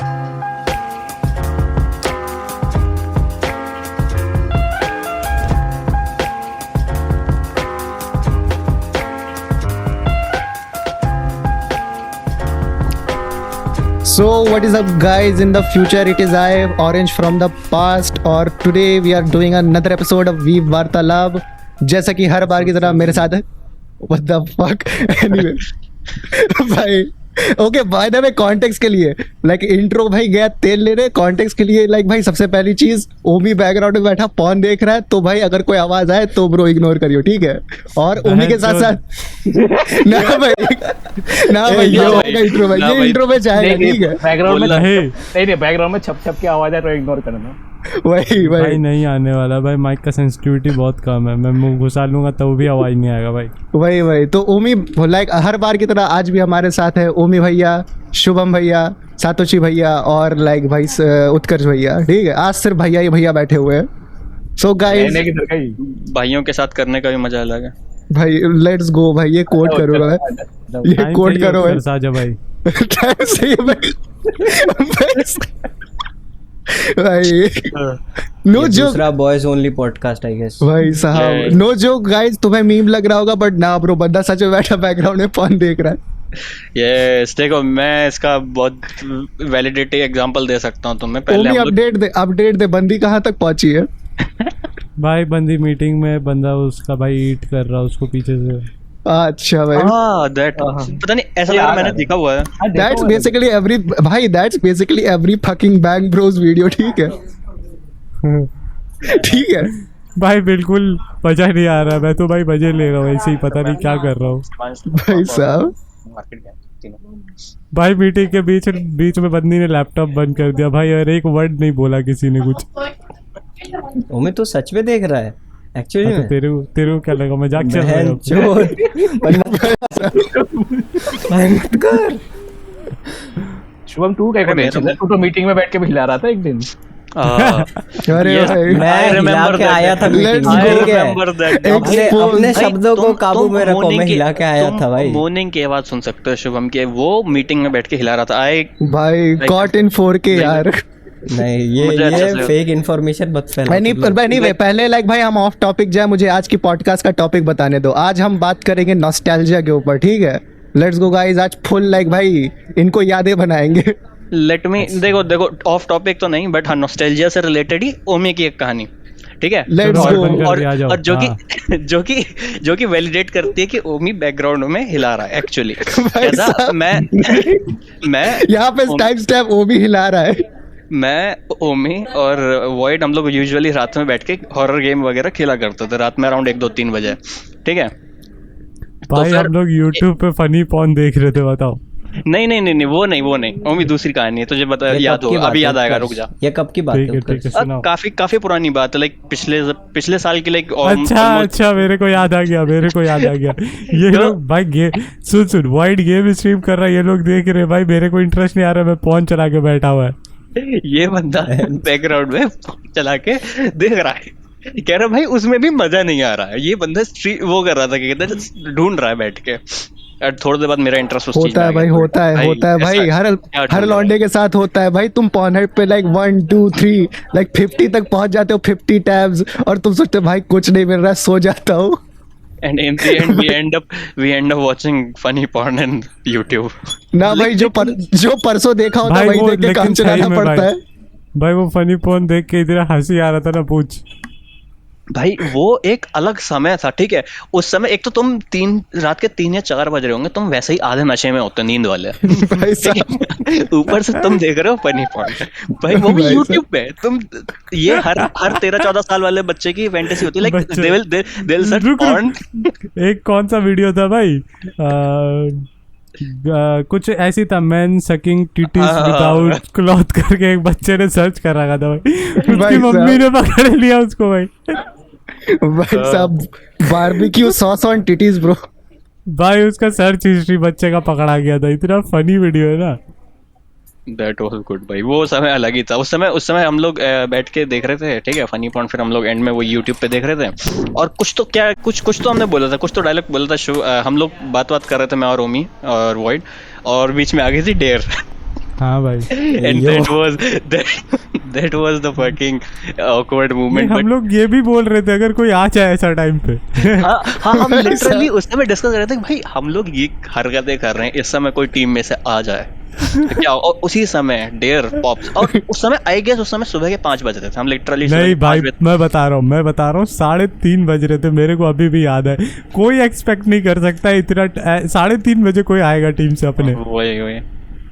So what is up guys, in the future it is I, Orange from the past, और today we are doing another episode of we Vartalaap. जैसा कि हर बार की तरह मेरे साथ है What the fuck anyway भाई okay by the way context के लिए लाइक इंट्रो भाई गया तेल लेने, कॉन्टेक्स्ट के लिए लाइक भाई सबसे पहली चीज ओमी बैकग्राउंड में बैठा पॉन देख रहा है, तो भाई अगर कोई आवाज आए तो ब्रो इग्नोर करियो, ठीक है। और ओमी के साथ साथ ना भाई ये होगा इंट्रो भाई, ये इंट्रो में जाएगा, ठीक है। बैकग्राउंड में नहीं बैकग्राउंड में छप के आवाज आए तो इग्नोर करना। वही भाई नहीं आने वाला भाई, माइक का सेंसिटिविटी बहुत कम है, मैं मुंह घुसा लूंगा तो भी आवाज नहीं आएगा भाई। वही तो ओमी लाइक हर बार की तरह आज भी हमारे साथ है ओमी भैया, शुभम भैया, सातोशी भैया और लाइक भाई उत्कर्ष भैया, ठीक है। आज सिर्फ भैया ही भैया बैठे हुए हैं। सो गाइस भाइयों के साथ करने का भी मजा अलग है भाई। लेट्स गो भाई, ये कोड करो भाई, ये कोड करो भाई, साजा भाई सही है भाई। नो जोक, दूसरा boys only podcast I guess भाई साहब नो जोक गाइस, तुम्हें मीम लग रहा होगा बट ना ब्रो, बंदा सच में बैठा बैकग्राउंड में फोन देख रहा है। यस देखो, मैं इसका बहुत वैलिडिटी एग्जांपल दे सकता हूं तुम्हें। पहले ओमी अपडेट दे बंदी कहां तक पहुंची है भाई? बंदी मीटिंग में, बंदा उसका भाई ईट कर रहा उसको पीछे से। अच्छा भाई दैट पता नहीं, ऐसा लग रहा है मैंने देखा हुआ है। दैट्स बेसिकली एवरी भाई, that's basically every fucking bang Bros video, ठीक है ठीक है भाई। बिल्कुल मजा नहीं आ रहा, मैं तो भाई मजे ले रहा हूँ ऐसे ही, पता नहीं क्या कर रहा हूँ भाई साहब। भाई मीटिंग के बीच में बंदी ने लैपटॉप बंद कर दिया भाई, और एक वर्ड नहीं बोला किसी ने कुछ। ओमी तो सच में देख रहा है एक्चुअली में। तेरे को क्या लगा मजाक चल रहा है? मत कर शुभम, तू क्या कर रहा है? तू तो मीटिंग में बैठ के भी हिला रहा था एक दिन। अरे भाई मैं हिला के आया था मीटिंग में, अपने शब्दों को काबू में रखो, मैं हिला के आया था भाई। मॉर्निंग की आवाज सुन सकते हो शुभम के, वो मीटिंग में बैठ के हिला रहा था। भाई कॉट इन 4K यार। नहीं ये फेक इन्फॉर्मेशन मत फैला। नहीं पहले लाइक भाई हम ऑफ टॉपिक जाए, मुझे आज की पॉडकास्ट का टॉपिक बताने दो। आज हम बात करेंगे नॉस्टैल्जिया के ऊपर, ठीक है। लेट्स गो गाइस, आज फुल लाइक भाई इनको यादें बनाएंगे। लेट मी देखो ऑफ टॉपिक तो नहीं, बट हाँ नॉस्टैल्जिया से रिलेटेड ही ओमी की एक कहानी, ठीक है। Let's go. और जो कि वैलिडेट करती है कि ओमी बैकग्राउंड में हिला रहा है एक्चुअली। मैं यहाँ पे टाइम स्टैम्प ओमी हिला रहा है। मैं ओमी और वॉइड हम लोग यूजुअली रात में बैठ के हॉरर गेम वगैरह खेला करते थे, रात में अराउंड 1-2-3 बजे, ठीक है। भाई तो हम लोग YouTube पे फनी पॉर्न देख रहे थे, बताओ। नहीं वो नहीं ओमी दूसरी कहानी है, तुझे बता याद होगा, अभी याद आएगा, रुक जा। ये कब की बात है? काफी पुरानी बात है, लाइक पिछले साल की, लाइक अच्छा मेरे को याद आ गया ये लोग भाई सुन वाइड गेम स्ट्रीम कर रहा है, ये लोग देख रहे भाई, मेरे को इंटरेस्ट नहीं आ रहा, मैं फोन चला के बैठा हुआ है। ये बंदा बैकग्राउंड में चला के देख रहा है, कह रहा भाई उसमें भी मजा नहीं आ रहा है। ये बंदा वो कर रहा था, क्या कहते हैं, ढूंढ रहा है बैठ के। और थोड़ी देर बाद मेरा इंटरेस्ट उस चीज में होता है भाई, हर लौंडे के साथ होता है भाई। तुम पॉर्नहब पे लाइक 1 2 3 लाइक 50 तक पहुंच जाते हो, 50 टैब्स, और तुम सोचते हो भाई कुछ नहीं मिल रहा है, सो जाता हूँ। And in the end we end up watching funny porn on YouTube. ना भाई जो परसों देखा होता है वही देख के काम चलाना पड़ता है भाई। वो फनी पोर्न देख के इतना हंसी आ रहा था ना, पूछ भाई। वो एक अलग समय था, ठीक है। उस समय एक तो तुम रात के 3 या 4 बज रहे होंगे, तुम वैसे ही आधे नशे में होते, नींद वाले ऊपर से तुम देख रहे हो फनी पोर्न भाई, वो भी YouTube पे। तुम ये हर 13-14 साल वाले बच्चे की फैंटेसी होती है, like they will search porn। एक कौन सा वीडियो था भाई, कुछ ऐसी था, मैन सकिंग टिटीज विदाउट क्लॉथ करके एक बच्चे ने सर्च कर रखा था भाई, उसकी मम्मी ने पकड़ लिया उसको भाई साहब। बारबेक्यू सॉस ऑन टिटीज ब्रो भाई, उसका सर्च हिस्ट्री बच्चे का पकड़ा गया था। इतना फनी वीडियो है ना। That was good भाई, वो समय अलग ही था। उस समय हम लोग बैठ के देख रहे थे, ठीक है, फनी पॉइंट। फिर हम लोग एंड में वो YouTube पे देख रहे थे, और कुछ तो हमने बोला था, कुछ तो डायलॉग बोला था। हम लोग बात कर रहे थे, मैं और ओमी और वॉइड, और बीच में आ गई थी डेयर। हाँ भाई and that was the fucking awkward नहीं, moment. हम लोग ये भी बोल रहे थे अगर कोई आ जाए ऐसा टाइम पे हाँ हाँ, हम लिटरली उस समय डिस्कस कर रहे थे कि भाई हम लोग ये हरकतें कर रहे हैं, इस समय कोई टीम में से आ जाए तो क्या, और उसी समय डेयर पॉप्स, और उस समय आई गेस उस समय सुबह के 5 बज रहे थे, हम लिटरली नहीं भाई मैं बता रहा हूँ 3:30 बज रहे थे, मेरे को अभी भी याद है। कोई एक्सपेक्ट नहीं कर सकता इतना 3:30 बजे कोई आएगा टीम से अपने। वही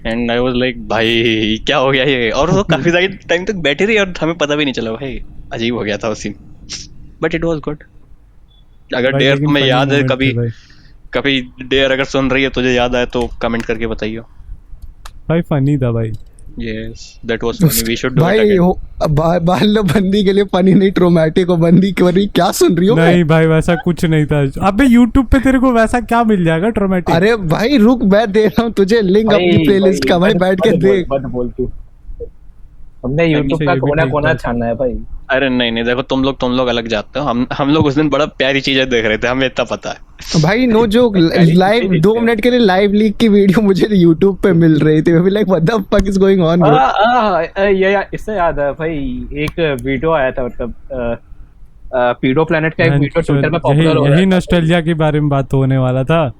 एंड आई वाज लाइक भाई क्या हो गया ये, और वो काफी सारी टाइम तक बैठी रही और हमें पता भी नहीं चला भाई, अजीब हो गया था उस scene, but it was good. अगर भाई, डेयर लेकिन तुम्हें funny याद है moment कभी थे भाई। कभी डेयर अगर सुन रही है तुझे याद आए तो कमेंट करके बताइयो। भाई फनी था भाई। Yes that was funny, we should do it भाई अगेन। बाल बंदी के लिए फनी नहीं, ट्रोमेटिक हो बंदी कर रही, क्या सुन रही हो? नहीं भाई वैसा कुछ नहीं था। अबे YouTube पे तेरे को वैसा क्या मिल जाएगा ट्रोमेटिक? अरे भाई रुक, मैं दे रहा हूँ तुझे लिंक अपनी प्लेलिस्ट का, भाई बैठ के देख। मत बोल तू, हमने YouTube का ये भी कोना ठीक कोना था। छाना है भाई। अरे नहीं देखो तुम लोग अलग जाते हो, हम लोग उस दिन बड़ा प्यारी चीजें देख रहे थे, हमें इतना पता है। भाई नो जोक, लाइव 2 मिनट के लिए लाइव लीक की वीडियो मुझे YouTube पे मिल रही थी, मैं like what the fuck is going on bro. ये इससे याद है भाई, एक वीडियो आया था, मतलब पीडो प्लेनेट का एक वीडियो ट्विटर पे पॉपुलर हो रहा यही है। नॉस्टैल्जिया के बारे में बात होने वाला था।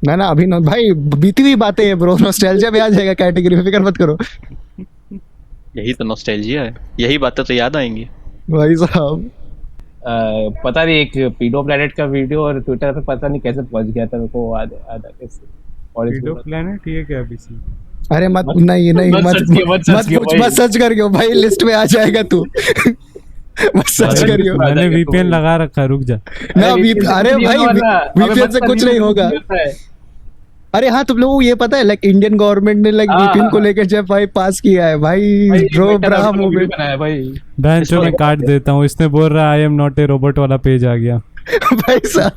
ना अभी नो भाई, बीती हुई बातें हैं ब्रो, नॉस्टैल्जिया में आ जाएगा कैटेगरी में, फिक्र मत करो यही तो नॉस्टैल्जिया है, यही बातें तो याद आएंगी भाई साहब। पता नहीं एक पीडो प्लेनेट का वीडियो और ट्विटर पे पता नहीं कैसे पहुंच गया था, मेरे को आधा कैसे। और वीडियो प्लेनेट ये क्या बीसी? अरे मत नहीं मत सर्च करियो भाई, लिस्ट में आ जाएगा तू मत सर्च करियो। मैंने VPN लगा रखा, रुक जा। ना अरे भाई VPN से कुछ नहीं होगा। अरे हाँ, तुम लोगों को ये पता है लाइक इंडियन गवर्नमेंट ने लाइक VPN को लेकर जब भाई पास किया है भाई, ब्रो ब्राहा मूवमेंट बनाया भाई। बहन चो मैं काट देता हूँ, इसने बोल रहा I am not a robot वाला पेज आ गया भाई साहब।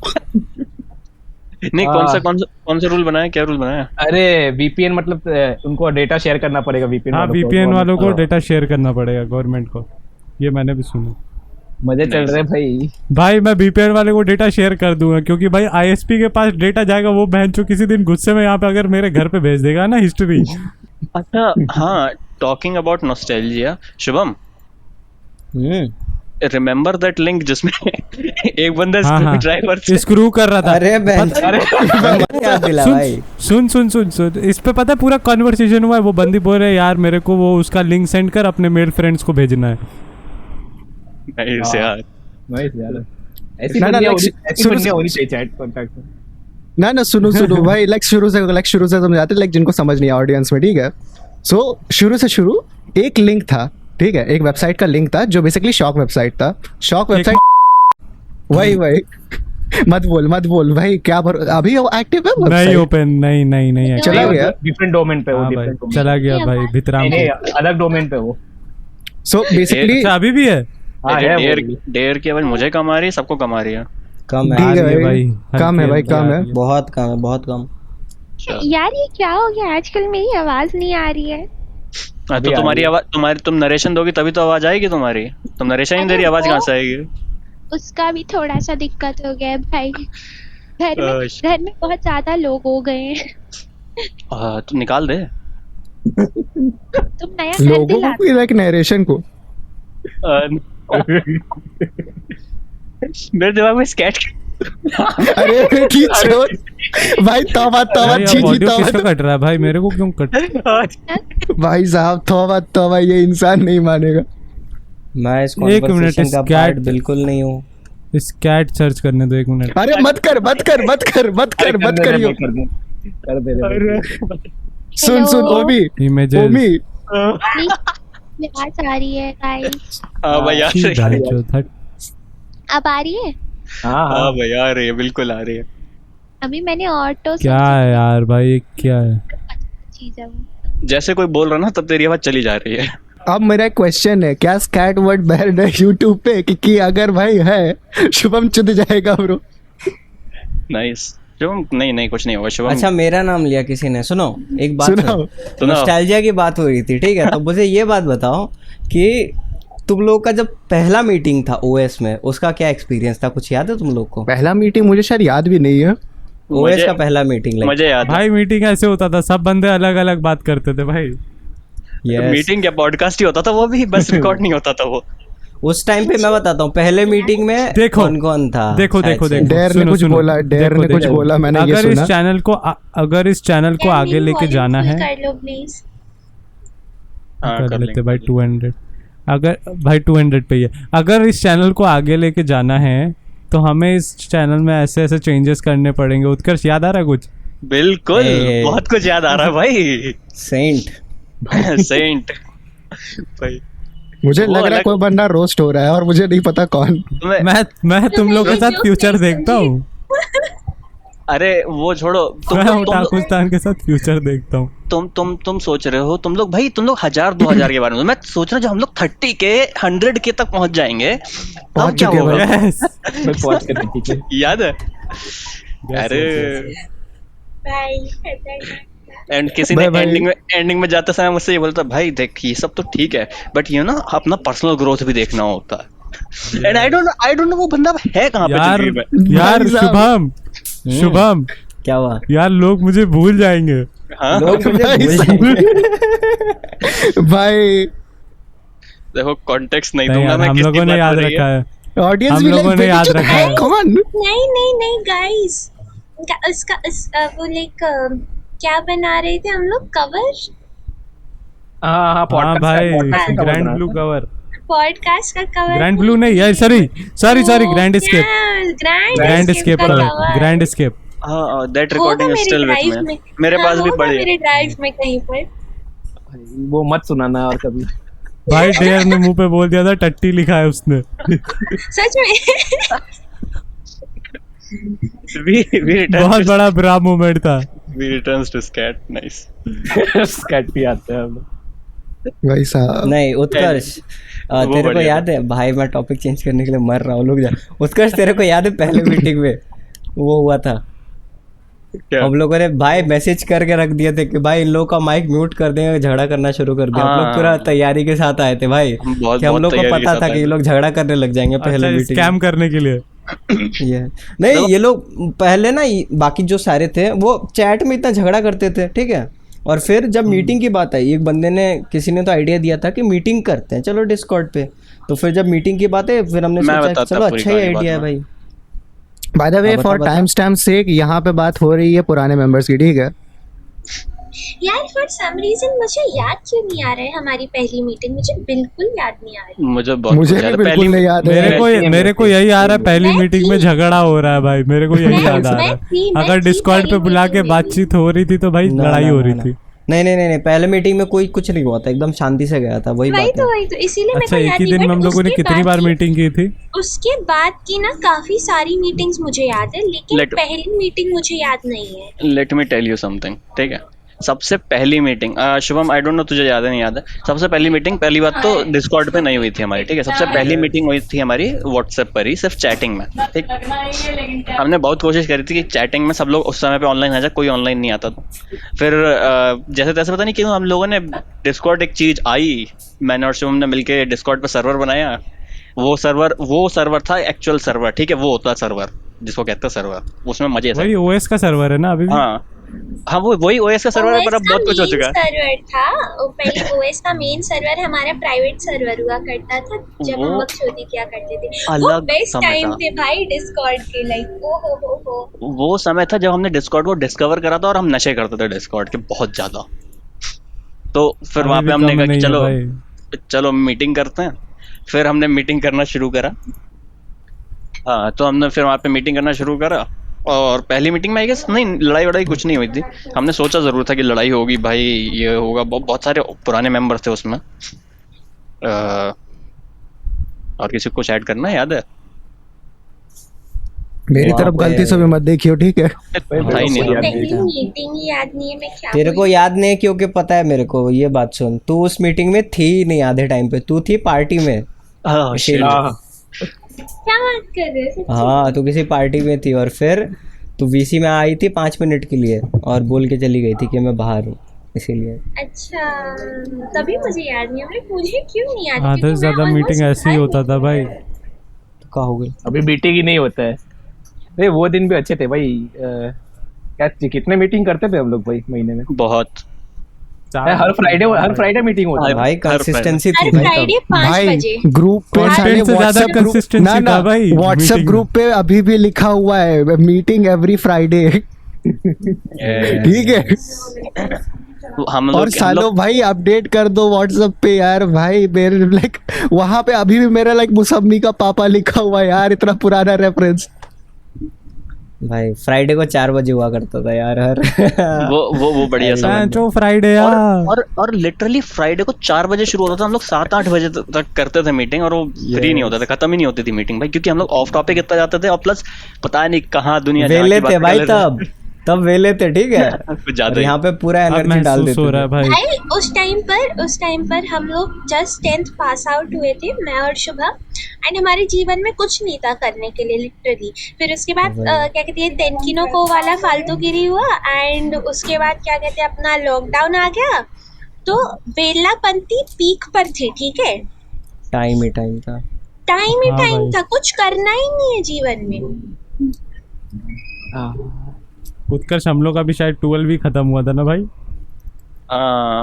नहीं कौन सा रूल बनाया, क्या रूल बनाया? अरे VPN मतलब उनको डेटा शेयर करना पड़ेगा, VPN हाँ VPN वालों को डेटा शेयर करना पड़ेगा गवर्नमेंट को, ये मैंने भी सुना। मजे चल रहे भाई। मैं VPN वाले को डेटा शेयर कर दूंगा, क्योंकि भाई ISP के पास डेटा जाएगा, वो बहन चो किसी दिन गुस्से में यहाँ पे अगर मेरे घर पे भेज देगा ना हिस्ट्री। अच्छा हाँ, talking about nostalgia, Shubham remember that link जिसमें एक बंदा स्क्रू ड्राइवर से स्क्रू कर रहा था। अरे क्या दिला भाई। सुन इस पे पता है पूरा कन्वर्सेशन हुआ है। वो बंदी बोल रहे यार मेरे को वो उसका लिंक सेंड कर, अपने मेल फ्रेंड्स को भेजना है। नाइस यार, ऐसी बंदियां होनी चाहिए चैट कॉन्टैक्ट में। ना सुनो भाई, लाइक शुरू से समझाते, लाइक जिनको समझ नहीं ऑडियंस में, ठीक है। सो शुरू एक लिंक था, ठीक है, एक वेबसाइट का लिंक था जो बेसिकली शॉक वेबसाइट था। शॉक वेबसाइट वही मत बोल भाई, क्या अभी वो एक्टिव है website? नहीं ओपन नहीं चला गया डिफरेंट डोमेन पे, वो हाँ डिफरेंट भाई, चला गया भाई भितराम नहीं अलग डोमेन पे वो। सो बेसिकली अच्छा अभी भी है। हाँ है वो। डेयर की आवाज मुझे कम आ रही है, सबको कम आ रही है। कम ठीक है है भाई, कम है भाई, कम है। बहुत कम। यार ये क्या हो गया, आजकल मेरी आवाज नहीं आ रही है। तो तुम्हारी आवाज तुम नरेशन दोगी तभी तो आवाज आएगी तुम्हारी, तुम नरेशन नहीं दे रही, आवाज कहाँ से आएगी? उसका भी थोड़ा सा दिक्कत हो गया है भाई, घर में बहुत ज्यादा लोग हो गए हैं। तुम निकाल दे तुम नया घर लोगों दिला को लाइक नरेशन को। मेरे दिमाग में स्केच अरे की चोट भाई, तौबा छी किसका कट रहा है भाई, मेरे को क्यों कट? भाई साहब तौबा, ये इंसान नहीं मानेगा। मैं इस एक मिनट, कॉन्वर्सेशन का पार्ट बिल्कुल नहीं हूँ। इस कैट सर्च करने दो 1 मिनट। अरे मत करियो। कर दे। सुन ओमी इमेजेस आवाज आ रही है गाइस, हाँ भाई आ रही है, अब आ रही है? हाँ भाई आ रही है, बिल्कुल आ रही है। अभी मैंने ऑटो क्या है यार भाई, क्या है चीज है वो। जैसे कोई बोल रहा ना तब तेरी आवाज चली जा रही है। अब मेरा एक क्वेश्चन है, क्या स्कैट वर्ड बैन है यूट्यूब पे कि अगर भाई है शुभम चुद जाएगा ब्रो? नाइस शुभम, नहीं कुछ नहीं होगा शुभम। अच्छा मेरा नाम लिया किसी ने, सुनो एक बात सुनाओ। नॉस्टैल्जिया की बात हो रही थी, ठीक है। तो मुझे ये बात बताओ कि तुम लोग का जब पहला मीटिंग था OS में, उसका क्या एक्सपीरियंस था, कुछ याद है तुम लोग को? पहला मीटिंग मुझे शायद याद भी नहीं है। ओएस का पहला मीटिंग लाइक मुझे याद है भाई मीटिंग ऐसे होता था, सब बंदे अलग अलग बात करते थे भाई। मीटिंग क्या पॉडकास्ट ही होता था वो भी, बस रिकॉर्ड नहीं होता था वो। उस टाइम पे मैं बताता हूँ पहले मीटिंग में देखो, कौन कौन था। देखो देखो देखो डेर ने सुनो, कुछ सुनो, बोला, डेर देखो, ने कुछ देखो। बोला, मैंने ये अगर इस सुना। चैनल को अगर इस चैनल को आगे लेके जाना है कर लो प्लीज। कर लेते भाई 200। अगर भाई 200 पे ही है। अगर इस चैनल को आगे लेके जाना है तो हमें इस चैनल में ऐसे ऐसे चेंजेस करने पड़ेंगे। उत्कर्ष याद आ रहा है कुछ? बिल्कुल, बहुत कुछ याद आ रहा है भाई। सेंट सेंट भाई, मुझे वो लग रहा है अलग- कोई बंदा रोस्ट हो रहा है और मुझे नहीं पता कौन। मैं तुम लोग के साथ फ्यूचर देखता हूँ। अरे वो छोड़ो, मैं ठाकुस्तान के साथ फ्यूचर देखता हूँ। तुम सोच रहे हो, तुम लोग 1000 2000 के बारे में, मैं सोच रहा हूँ जब हम लोग 30 के 100 के तक पहुंच जाएंगे तब पहुंच क्या चुके होगा। Yes. मैं पहुंच कर ठीक है। याद है? अरे भाई खतरनाक। एंड किसी ने भाई- एंडिंग में जाते समय मुझसे ये बोलता, भाई देख ये सब तो ठीक है बट ये ना अपना पर्सनल ग्रोथ भी देखना होता है। एंड आई डोंट नो वो बंदा है कहाँ पे यार जिंदगी में। यार भाई साहब। शुभम क्या हुआ? यार लोग मुझे भूल जाएंगे। हाँ लोग मुझे भाई भूल साहब। जाएंगे। भाई देखो कॉन्टेक्स्ट नहीं नहीं दूंगा यार, मैं, हम किसकी लोगों ने बात हो याद रही रखा है। है। ऑडियंस हम भी लोगों लाइक ने याद रखा है। कौन? नहीं गाइस, वो लाइक क्या बना रहे थे हम लोग? कवर हाँ हाँ podcast भाई, podcast का ग्रैंड बना ब्लू था। कवर, पॉडकास्ट का कवर। ग्रैंड ब्लू नहीं यार, sorry grand scape, grand scape का cover। Grand scape. हाँ दैट होगा रिकॉर्डिंग इज मेरे स्टिल विद ड्राइव मी। में। मेरे हाँ, पास भी होगा पड़ी है। मेरे ड्राइव में कहीं पर। वो मत सुनाना और कभी। भाई डेयर ने मुंह पे बोल दिया था टट्टी लिखा है उसने। सच में। we बहुत बड़ा ब्रा मोमेंट था। returns to scat, nice। स्कैट भी आते हैं हम लोग। भाई साहब नहीं उत्कर्ष, वो तेरे को बढ़िया याद है भाई, मैं टॉपिक चेंज करने के लिए मर रहा हूँ, लोग जा। उत्कर्ष तेरे को याद है पहले मीटिंग में वो हुआ था, क्या? हम लोगों ने भाई मैसेज करके रख दिए थे कि भाई इन लोगों का माइक म्यूट कर देंगे, झगड़ा करना शुरू कर दिया। हम लोग हाँ। पूरा तैयारी के साथ आए थे भाई, हम बहुत- कि हम बहुत लोग को तैयारी के पता साथ था आए कि ये थे। लोग झगड़ा करने लग जाएंगे पहले अच्छा, मीटिंग स्कैम करने के लिए। ये नहीं, ये लोग पहले ना बाकी जो सारे थे वो चैट में इतना झगड़ा करते थे, ठीक है। और फिर जब मीटिंग की बात आई, एक बंदे ने, किसी ने तो आइडिया दिया था कि मीटिंग करते हैं चलो डिस्कॉर्ड पे। तो फिर जब मीटिंग की बात है फिर हमने मैं सोचा बताता चलो पूरी अच्छा ही कहानी आइडिया है बाद भाई। बाय द वे हाँ, बता, फॉर बता। टाइम स्टैम्प सेक यहाँ पे बात हो रही है पुराने मेंबर्स की, ठीक है। यार फॉर सम रीजन मुझे याद क्यों नहीं आ रहा है हमारी पहली मीटिंग? मुझे बिल्कुल याद नहीं आ रही। मुझे बहुत मुझे कुछ भी याद है। बिल्कुल नहीं याद है। मेरे को यही आ रहा है, पहली मैं मीटिंग में थी। झगड़ा हो रहा है भाई, मेरे को यही याद आ रहा मैं थी है। अगर डिस्कॉर्ड पे पहली बुला के meeting में बातचीत हो रही थी तो भाई ना, लड़ाई ना, हो ना, रही ना। थी। नहीं, पहले मीटिंग में कोई कुछ नहीं हुआ था, एकदम शांति से गया था, वही बात है। वही तो इसीलिए मेरे अच्छा, को एक याद ही नहीं। दिन में but हम लोगों ने उसके कितनी बाद बार की- मीटिंग की थी? उसके बाद की ना काफी सारी मीटिंग्स मुझे याद है, लेकिन Let- पहली मीटिंग मुझे याद नहीं है। Let me tell you something, ठीक है। सबसे पहली meeting, Shubham I don't know तुझे याद है नहीं याद है। सबसे पहली मीटिंग, पहली बात तो डिस्कॉर्ड पे नहीं हुई थी हमारी, ठीक है। सबसे पहली मीटिंग हुई थी हमारी व्हाट्सएप पर ही, सिर्फ चैटिंग में, ठीक। हमने बहुत कोशिश करी थी कि चैटिंग में सब लोग उस समय पे ऑनलाइन आ जाए, कोई ऑनलाइन नहीं आता था। फिर जैसे तैसे पता नहीं क्यों हम लोगों ने डिस्कॉर्ड, एक चीज आई, मैंने और शुभम ने मिलके डिस्कॉर्ड पे सर्वर बनाया। वो सर्वर था एक्चुअल सर्वर, ठीक है। वो होता सर्वर जिसको कहते हैं सर्वर, उसमें मजे से। वही ओएस का सर्वर है ना अभी भी? हाँ वो वही ओएस का सर्वर है, पर अब OS का बहुत कुछ हो main चुका है। सर्वर था पहले। ओएस का मेन सर्वर हमारा प्राइवेट सर्वर हुआ करता था जब हम वो बकचोदी किया करते थे। वो अलग बेस्ट समय टाइम था। थे भाई डिस्कॉर्ड के, लाइक ओ हो। वो समय था जब हमने डिस्कॉर्ड को डिस्कवर करा था और हम नशे करते थे डिस्कॉर्ड के बहुत ज्यादा। तो फिर अभी वहां भी पे हमने कम कहा कि नहीं है चलो भाई। चलो मीटिंग करते हैं। फिर हमने मीटिंग करना शुरू करा। हाँ तो हमने फिर वहां पे मीटिंग करना शुरू करा। और पहली मीटिंग में आई गेस नहीं, लड़ाई वड़ाई कुछ नहीं हुई थी। हमने सोचा जरूर था कि लड़ाई होगी भाई, ये होगा। बहुत सारे पुराने मेंबर्स थे उसमें। और किसी को कुछ ऐड करना है, याद है? मेरी वहाँ तरफ पे- गलती से भी मत देखियो, ठीक है। था ही नहीं। मुझे याद नहीं पहली था। मीटिंग ही याद नहीं है, मैं क्या तेरे को याद नहीं है क्योंकि पता है मेरे को, ये बात सुन, तू उस मीटिंग में थी ही नहीं आधे टाइम पे, तू थी पार्टी में। हाँ, इसीलिए। क्या बात कर रहे हो? हाँ तू किसी पार्टी में थी और फिर तू वीसी में आई थी 5 मिनट के लिए और बोल के चली गई थी कि मैं बाहर हूँ, इसीलिए। अच्छा तभी मुझे याद नहीं है। मुझे क्यों नहीं याद? आधे क्योंकि से ज्यादा मैं मीटिंग almost ऐसे ही हर होता था भाई। तो क्या हो गई? अभी मीटिंग ही नहीं होता है। अरे वो दिन भी अच्छे थे भाई। क्या कितने मीटिंग करते थे हम लोग भाई महीने में? बहुत। हर फ्राइडे मीटिंग होता था। भाई कंसिस्टेंसी हर थी भाई फ्राइडे तब। 5 भाई बजे। ग्रुप पे Content साले से ज्यादा WhatsApp ग्रुप consistency ना था भाई WhatsApp meeting ग्रुप पे अभी भी लिखा हुआ है मीटिंग एवरी फ्राइडे। ठीक है। हम और लोग सालों भाई अपडेट कर दो व्हाट्सएप पे यार भाई मेरे लाइक वहां पे अभी भी मेरा लाइक मुसम्मी का पापा लिखा हुआ है यार, इतना पुराना रेफरेंस। भाई फ्राइडे को 4 बजे हुआ करता था यार हर वो बढ़िया समय था। जो फ्राइडे यार और लिटरली फ्राइडे को 4 बजे शुरू होता था, हम लोग 7-8 बजे तक करते थे मीटिंग, और वो फ्री नहीं होता था, खत्म ही नहीं होती थी मीटिंग भाई, क्योंकि हम लोग ऑफ टॉपिक इतना जाते थे, और प्लस पता नहीं कहाँ दुनिया जहाँ वेले की बात थे कर भाई लेते थे। तब वेले थे ठीक है। कुछ ज्यादा और ही। यहाँ पे पूरा अब एनर्जी डाल महसूस देते हो रहा है थे। भाई। भाई उस टाइम पर हम लोग जस्ट 10th पास आउट हुए थे, मैं और शुभम, एंड हमारे जीवन में कुछ नहीं था करने के लिए लिटरली। फिर उसके बाद क्या कहते हैं तेनकिनो को वाला फालतूगिरी हुआ, एंड उसके बाद क्या कहते हैं अपना लॉकडाउन आ गया, तो वेलापंती पीक पर थे ठीक है। टाइम ही टाइम था। टाइम ही हाँ टाइम भाई। था, कुछ करना ही नहीं है जीवन में। उत्कर्ष हम लोग का भी शायद 12 भी खत्म हुआ था ना भाई।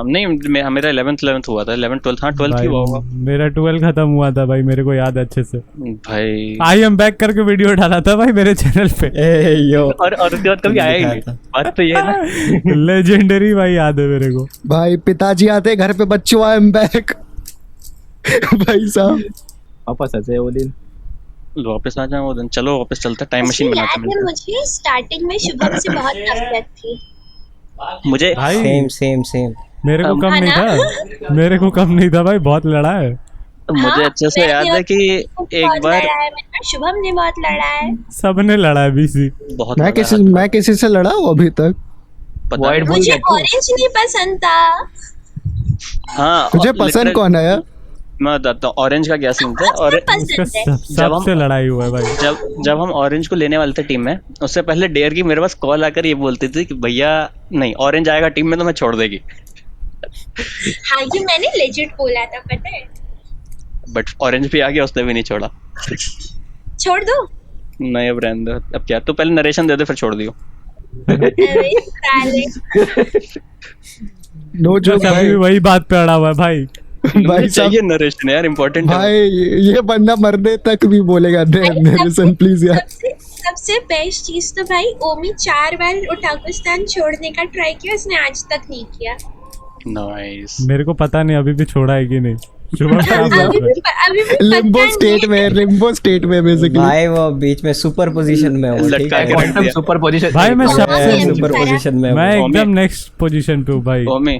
नहीं मेरा 11th हुआ था, 11th 12th, हाँ 12th ही हुआ होगा मेरा 12 खत्म हुआ था भाई, मेरे को याद है अच्छे से। भाई। आई एम बैक करके वीडियो डाला था भाई मेरे चैनल पे। ए यो और उसके बाद कभी आया ही नहीं, बात तो ये है ना। लेजेंडरी भाई याद है मेरे को। भाई पिताजी आते घर पे बच्चों आई एम बैक। भाई साहब वापस ऐसे वो दिन वापस आ जाओ वो दिन, चलो वापस चलते, टाइम मशीन मुझे बनाते याद है, हैं। मुझे स्टार्टिंग में शुभम से बहुत नफरत थी। मुझे भाई सेम मेरे को कम है नहीं ना? था, मेरे को कम नहीं था भाई, बहुत लड़ा है। मुझे अच्छे से याद है कि एक बार शुभम ने बहुत लड़ा है। सबने लड़ा है बीसी। बहुत मैं किसी से लड़ा हूँ अभी तक? पता Void नहीं। मुझे ऑरेंज नहीं पसंद था। हाँ तुझे पसंद कौन है यार? मैं बताता हूँ ऑरेंज का क्या सीन था। और उसका पसंद है। सबसे लड़ाई हुआ है भाई। जब हम ऑरेंज को लेने वाले थे टीम में, उससे पहले डेयर की मेरे पास कॉल आकर ये बोलती थी कि भैया नहीं ऑरेंज आएगा टीम में तो मैं छोड़ देगी, हाँ ये मैंने लेजिट बोला था पता है। बट ऑरेंज भी आ गया, उसने भी नहीं छोड़ा। छोड़ दो। नहीं अब रहने दो, अब क्या, तू पहले नरेशन दे दे फिर छोड़ दियो। अरे साले। नो जो अभी भाई भी वही बात पे अड़ा हुआ है भाई। भाई साहब चाहिए नरेशन यार, इम्पोर्टेंट है। भाई ये बंदा मरने तक भी बोलेगा नरेशन प्लीज यार। सबसे बेस्ट चीज तो भाई ओमी 4 बार उटाकुस्तान छोड़ने का ट्राई किया, उसने आज तक नहीं किया। नाइस। मेरे को पता नहीं अभी भी छोड़ा है कि नहीं। शुभम क्या बोल अभी रहा है? भी पता लिम्बो नहीं। स्टेट में बेसिकली। भाई वो बीच में सुपर पोजीशन में हो ठीक लटका है। के रख दिया। सुपर पोजीशन भाई मैं सबसे सुपर पोजीशन में मैं हो। एकदम नेक्स्ट पोजीशन पे हूँ भाई। ओमी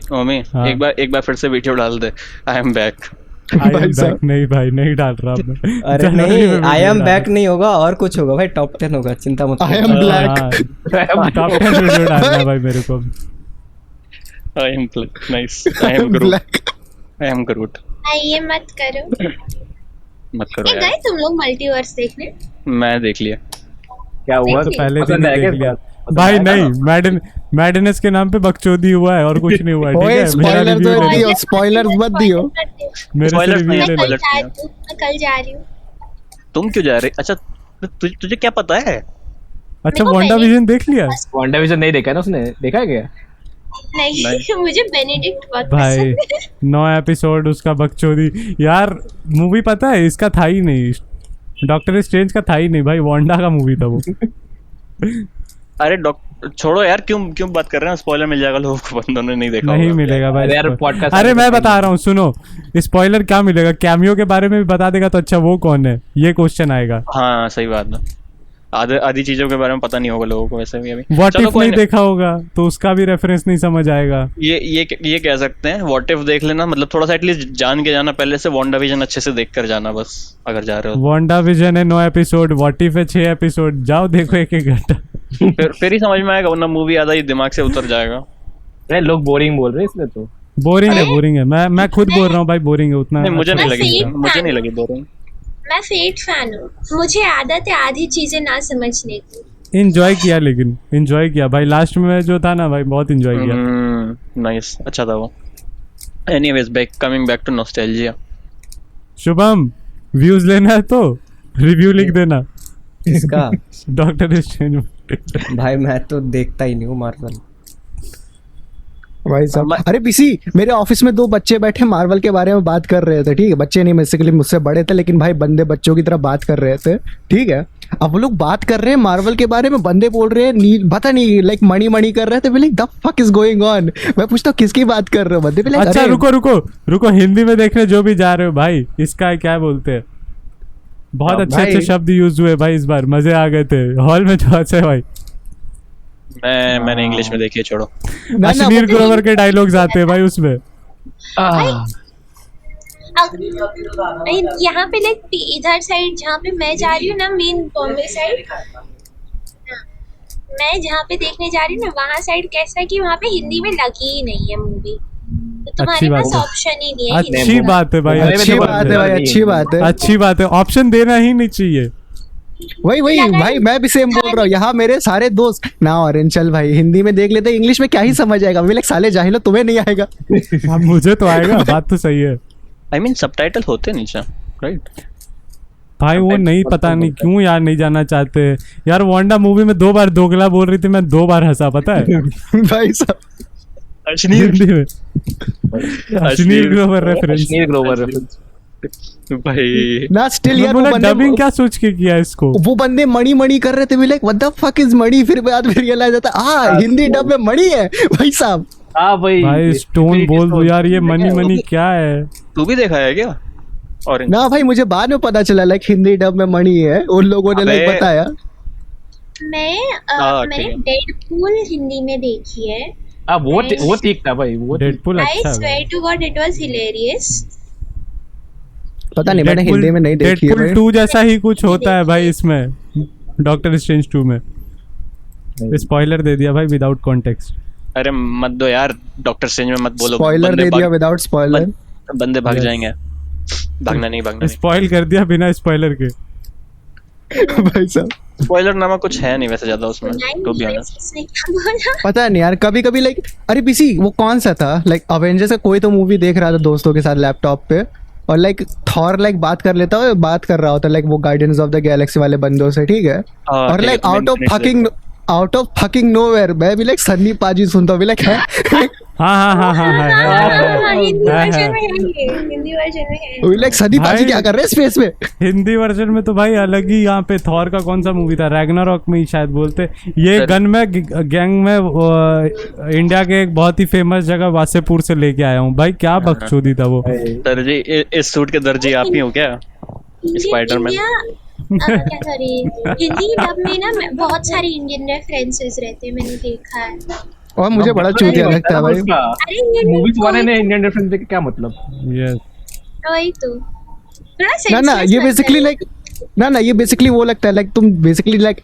हाँ। एक बार फिर से वीडियो डाल दे, I am back. I am भाई साहब। बैक नहीं भाई, नहीं डाल रहा अब मैं। अरे जनवरी नहीं में आई एम वीडियो बैक नहीं होगा और कुछ होगा भाई, टॉप 10 होगा, चिंता मत आई करो। Am black. हाँ, टॉप 10 वीडियो डालना है भाई मेरे को। I am nice. I am Groot. Black. I am Groot. ये मत करो। मत करो ए यार, गए तुम लोग मल्टीवर्स देखने? मैं देख लिया। क्या हुआ? तो पहले दिन पसंद आया ही क्या? देख लिया पसंद भाई। आया नहीं मैडनेस के नाम पे बकचोदी हुआ है और कुछ नहीं हुआ है, ठीक ओए है। मेरा स्पॉइलर रिव्यू तो ले दियो, लो। स्पॉइलर्स मत दियो। मेरे से Spoilers रिव्यू नहीं, ले लो। spoilers नहीं है। मैं कल जा रही हूँ। तुम क्यों जा रहे? अच्छा तुझे क्या पता है? अच्छा मेरे को वांडा विजन देख लिया WandaVision नहीं देखा ना उसने? देखा है क्या? नहीं मुझे बेनेडिक्ट बहुत भाई? पसंद है। 9 एपिसोड उसका बकचोदी यार। मूवी पता है इसका था ही नहीं, डॉक्टर स्ट्रेंज का था ही नहीं भाई, वांडा का मूवी था वो। अरे छोड़ो यार, क्यों बात कर रहे हैं? स्पॉइलर मिल जाएगा लोगों को, बंदों ने नहीं देखा नहीं होगा। मिलेगा भाई अरे यार, spoiler। podcast अरे में मैं बता रहा हूँ सुनो, स्पॉइलर क्या मिलेगा, कैमियो के बारे में भी बता देगा तो अच्छा वो कौन है, ये क्वेश्चन आएगा। हाँ सही बात है, आधी चीजों के बारे में पता नहीं होगा लोगों को वैसे भी अभी। व्हाट चलो इफ कोई नहीं देखा होगा तो उसका भी रेफरेंस नहीं समझ आएगा। ये कह सकते हैं व्हाट इफ देख लेना, मतलब थोड़ा सा एटलीस्ट जान के जाना, पहले से WandaVision अच्छे से देख कर जाना बस, अगर जा रहे हो वांडा विजन है 9 एपिसोड, व्हाट इफ है 6 एपिसोड, जाओ देखो 1-1 घंटा। फिर ही समझ में आएगा, वरना मूवी आधा ही दिमाग से उतर जाएगा। अरे लोग बोरिंग बोल रहे हैं इसलिए तो। बोरिंग है। मैं खुद बोल रहा हूँ भाई, बोरिंग है उतना। नहीं मुझे नहीं मैं लगी, फेट मुझे fan नहीं हूँ। लगी बोरिंग। मैं फेट फैन हूँ, मुझे आदत है आधी चीजें ना समझने की। इंजॉय किया, लेकिन इंजॉय किया भाई, लास्ट में जो था ना भाई बहुत इंजॉय किया। नाइस, अच्छा था वो। Anyways coming back to nostalgia. Shubham views लेना है तो रिव्यू लिख देना इसका डॉक्टर स्ट्रेंज। भाई मैं तो देखता ही नहीं हूँ मार्वल। भाई साहब, अरे पीसी, मेरे ऑफिस में दो बच्चे बैठे मार्वल के बारे में बात कर रहे थे, ठीक है, बच्चे नहीं बेसिकली मुझसे बड़े थे, लेकिन भाई बंदे बच्चों की तरह बात कर रहे थे, ठीक है। अब वो लोग बात कर रहे हैं मार्वल के बारे में, बंदे बोल रहे हैं पता नहीं लाइक मणि मणि कर रहे थे, बोले the fuck is going on. मैं पूछता हूँ किसकी बात कर रहे हो, बंदे बोले अच्छा रुको हिंदी में देखने जो भी जा रहे हो भाई, इसका क्या बोलते हैं, बहुत अच्छे अच्छे शब्द यूज हुए भाई इस बार, मजे आ गए थे हॉल में जो अच्छे भाई। मैंने इंग्लिश में देखी है, छोड़ो। अश्नीर ग्रोवर के डायलॉग्स आते हैं भाई उसमें। यहाँ पे लाइक इधर साइड जहाँ पे मैं जा रही हूँ ना, मेन बॉम्बे साइड, मैं जहाँ पे देखने जा रही हूँ ना, वहाँ साइड कैसा है कि वहाँ पे हिंदी में लगी ही नहीं है मूवी, तो तुम्हारे पास ऑप्शन ही नहीं है। अच्छी बात है भाई, अच्छी बात है भाई, अच्छी बात है, अच्छी बात है, ऑप्शन देना ही नहीं चाहिए। वही भाई, मैं भी सेम बोल रहा हूँ। यहाँ मेरे सारे दोस्त ना ऑरेंज चल भाई हिंदी में देख लेते, इंग्लिश में क्या ही समझ आएगा, वे साले जाहिलो, तुम्हें नहीं आएगा। अब मुझे तो आएगा, बात तो सही है। आई मीन सबटाइटल होते नीचे, राइट भाई वो नहीं, पता नहीं क्यों यार नहीं जाना चाहते यार। वांडा मूवी में 2 बार दोगला बोल रही थी, मैं 2 बार हंसा, पता है भाई साहब। हिंदी में अश्नीर ग्रोवर रेफरेंस भाई ना स्टिल यार, वो बंदे डबिंग क्या सोच के किया इसको, वो बंदे मणि मणि कर रहे थे, भी like what the fuck is Mani, फिर बाद में रियलाइज होता हिंदी डब में मणि है भाई साहब। भाई स्टोन बोल दो यार, ये मनी क्या है। तू भी देखा है क्या ऑरेंज? ना भाई मुझे बाद में पता चला लाइक हिंदी डब में मणि है, उन लोगों ने लाइक बताया। मैंने डेडपूल हिंदी में देखी है। वो ठीक था भाई, वो डेडपूल I अच्छा है। swear to God it was hilarious. पता नहीं, मैंने हिंदी में नहीं देखी है। डेडपूल 2 जैसा ही कुछ होता है भाई इसमें, डॉक्टर स्ट्रेंज 2 में। स्पॉइलर दे दिया भाई विदाउट कॉन्टेक्स्ट। अरे मत दो यार, डॉक्टर स्ट्रेंज में मत बोलो, स्पॉइलर दे दिया विदाउट स्पॉइलर, बंदे भाग जाएंगे। भागना नहीं स्पॉइल कर दिया बिना स्पॉइलर के। भाई साहब स्पॉइलर नामा कुछ है नहीं वैसे ज्यादा उसमें, तो भी ऑनेस्ट। इसने क्या बोला? पता नहीं यार, कभी कभी लाइक अरे पीसी वो कौन सा था लाइक अवेंजर्स का कोई तो मूवी देख रहा था दोस्तों के साथ लैपटॉप पे, और लाइक थॉर लाइक बात कर रहा होता लाइक वो गार्डियंस ऑफ द गैलेक्सी वाले बंदों से, ठीक है, और like out of fucking nowhere मैं भी लाइक सन्नी पाजी सुनता हूँ, भी लाइक है हाँ, हिंदी वर्जन में है ये, हिंदी वर्जन में है। वो लाइक सन्नी पाजी क्या कर रहे हैं स्पेस में। हिंदी वर्जन में तो भाई अलग ही, यहाँ पे थॉर का कौन सा मूवी था, रैग्नारॉक में ही शायद बोलते, ये गन में गैंग में इंडिया के एक बहुत ही फेमस जगह वासेपुर से लेके आया हूँ भाई, क्या बकचोदी था वो। दर्जी, इस सूट के दर्जी आप ही हो क्या? स्पाइडरमैन क्या सॉरी, हिंदी डब में ना बहुत सारे इंडियन रेफरेंसेस रहते हैं, मैंने देखा है। और मुझे बड़ा चूतिया लगता है भाई। अरे ये मूवीज वाले ने इंडियन रेफरेंस देके क्या मतलब? यस वही तो थोड़ा ना ये बेसिकली लाइक ना ये बेसिकली वो लगता है लाइक तुम बेसिकली लाइक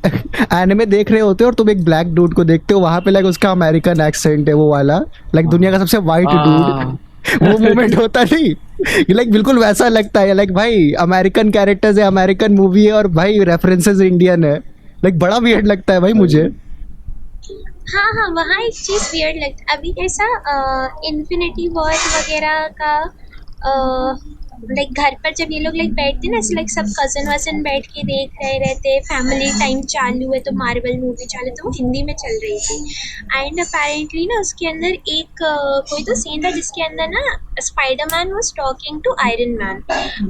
एनिमे देख रहे होते हो और तुम एक ब्लैक डूड को देखते हो, वहां पे लाइक उसका अमेरिकन एक्सेंट है वो वाला, लाइक दुनिया का सबसे वाइट डूड, वो मोमेंट होता नहीं, लाइक बिल्कुल वैसा लगता है लाइक भाई अमेरिकन कैरेक्टर्स है, अमेरिकन मूवी है और भाई रेफरेंसेस इंडियन है, लाइक बड़ा वियर्ड लगता है भाई मुझे। हाँ, वहाँ एक चीज वियर्ड लगता है। अभी कैसा इन्फिनिटी वॉर वगैरह का लाइक घर पर जब ये लोग लाइक बैठते ना, ऐसे लाइक सब कजन वजन बैठ के देख रहे रहते, फैमिली टाइम चालू है तो मार्वल मूवी चालू, तो वो हिंदी में चल रही थी। एंड अपेरेंटली ना उसके अंदर एक कोई तो सीन था जिसके अंदर ना Spiderman was talking to Iron Man,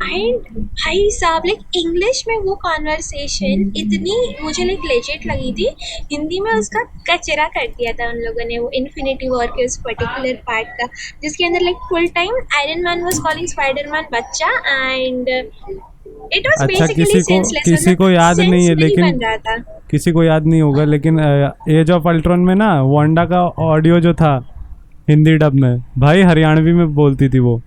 and भाई साहब लाइक इंग्लिश में वो कॉन्वर्सेशन इतनी मुझे लाइक लेजिट लगी थी, हिंदी में उसका कचरा कर दिया था उन लोगों ने वो इन्फिनिटी वॉर के उस पर्टिकुलर पार्ट का, जिसके अंदर like full time iron man was calling Spiderman बच्चा, एंड इट वाज अच्छा बेसिकली सेंसलेस। किसी को याद नहीं है, लेकिन बन रहा था। किसी को याद नहीं होगा, लेकिन एज ऑफ अल्ट्रॉन में ना वांडा का ऑडियो जो था हिंदी डब में भाई हरियाणवी में बोलती थी वो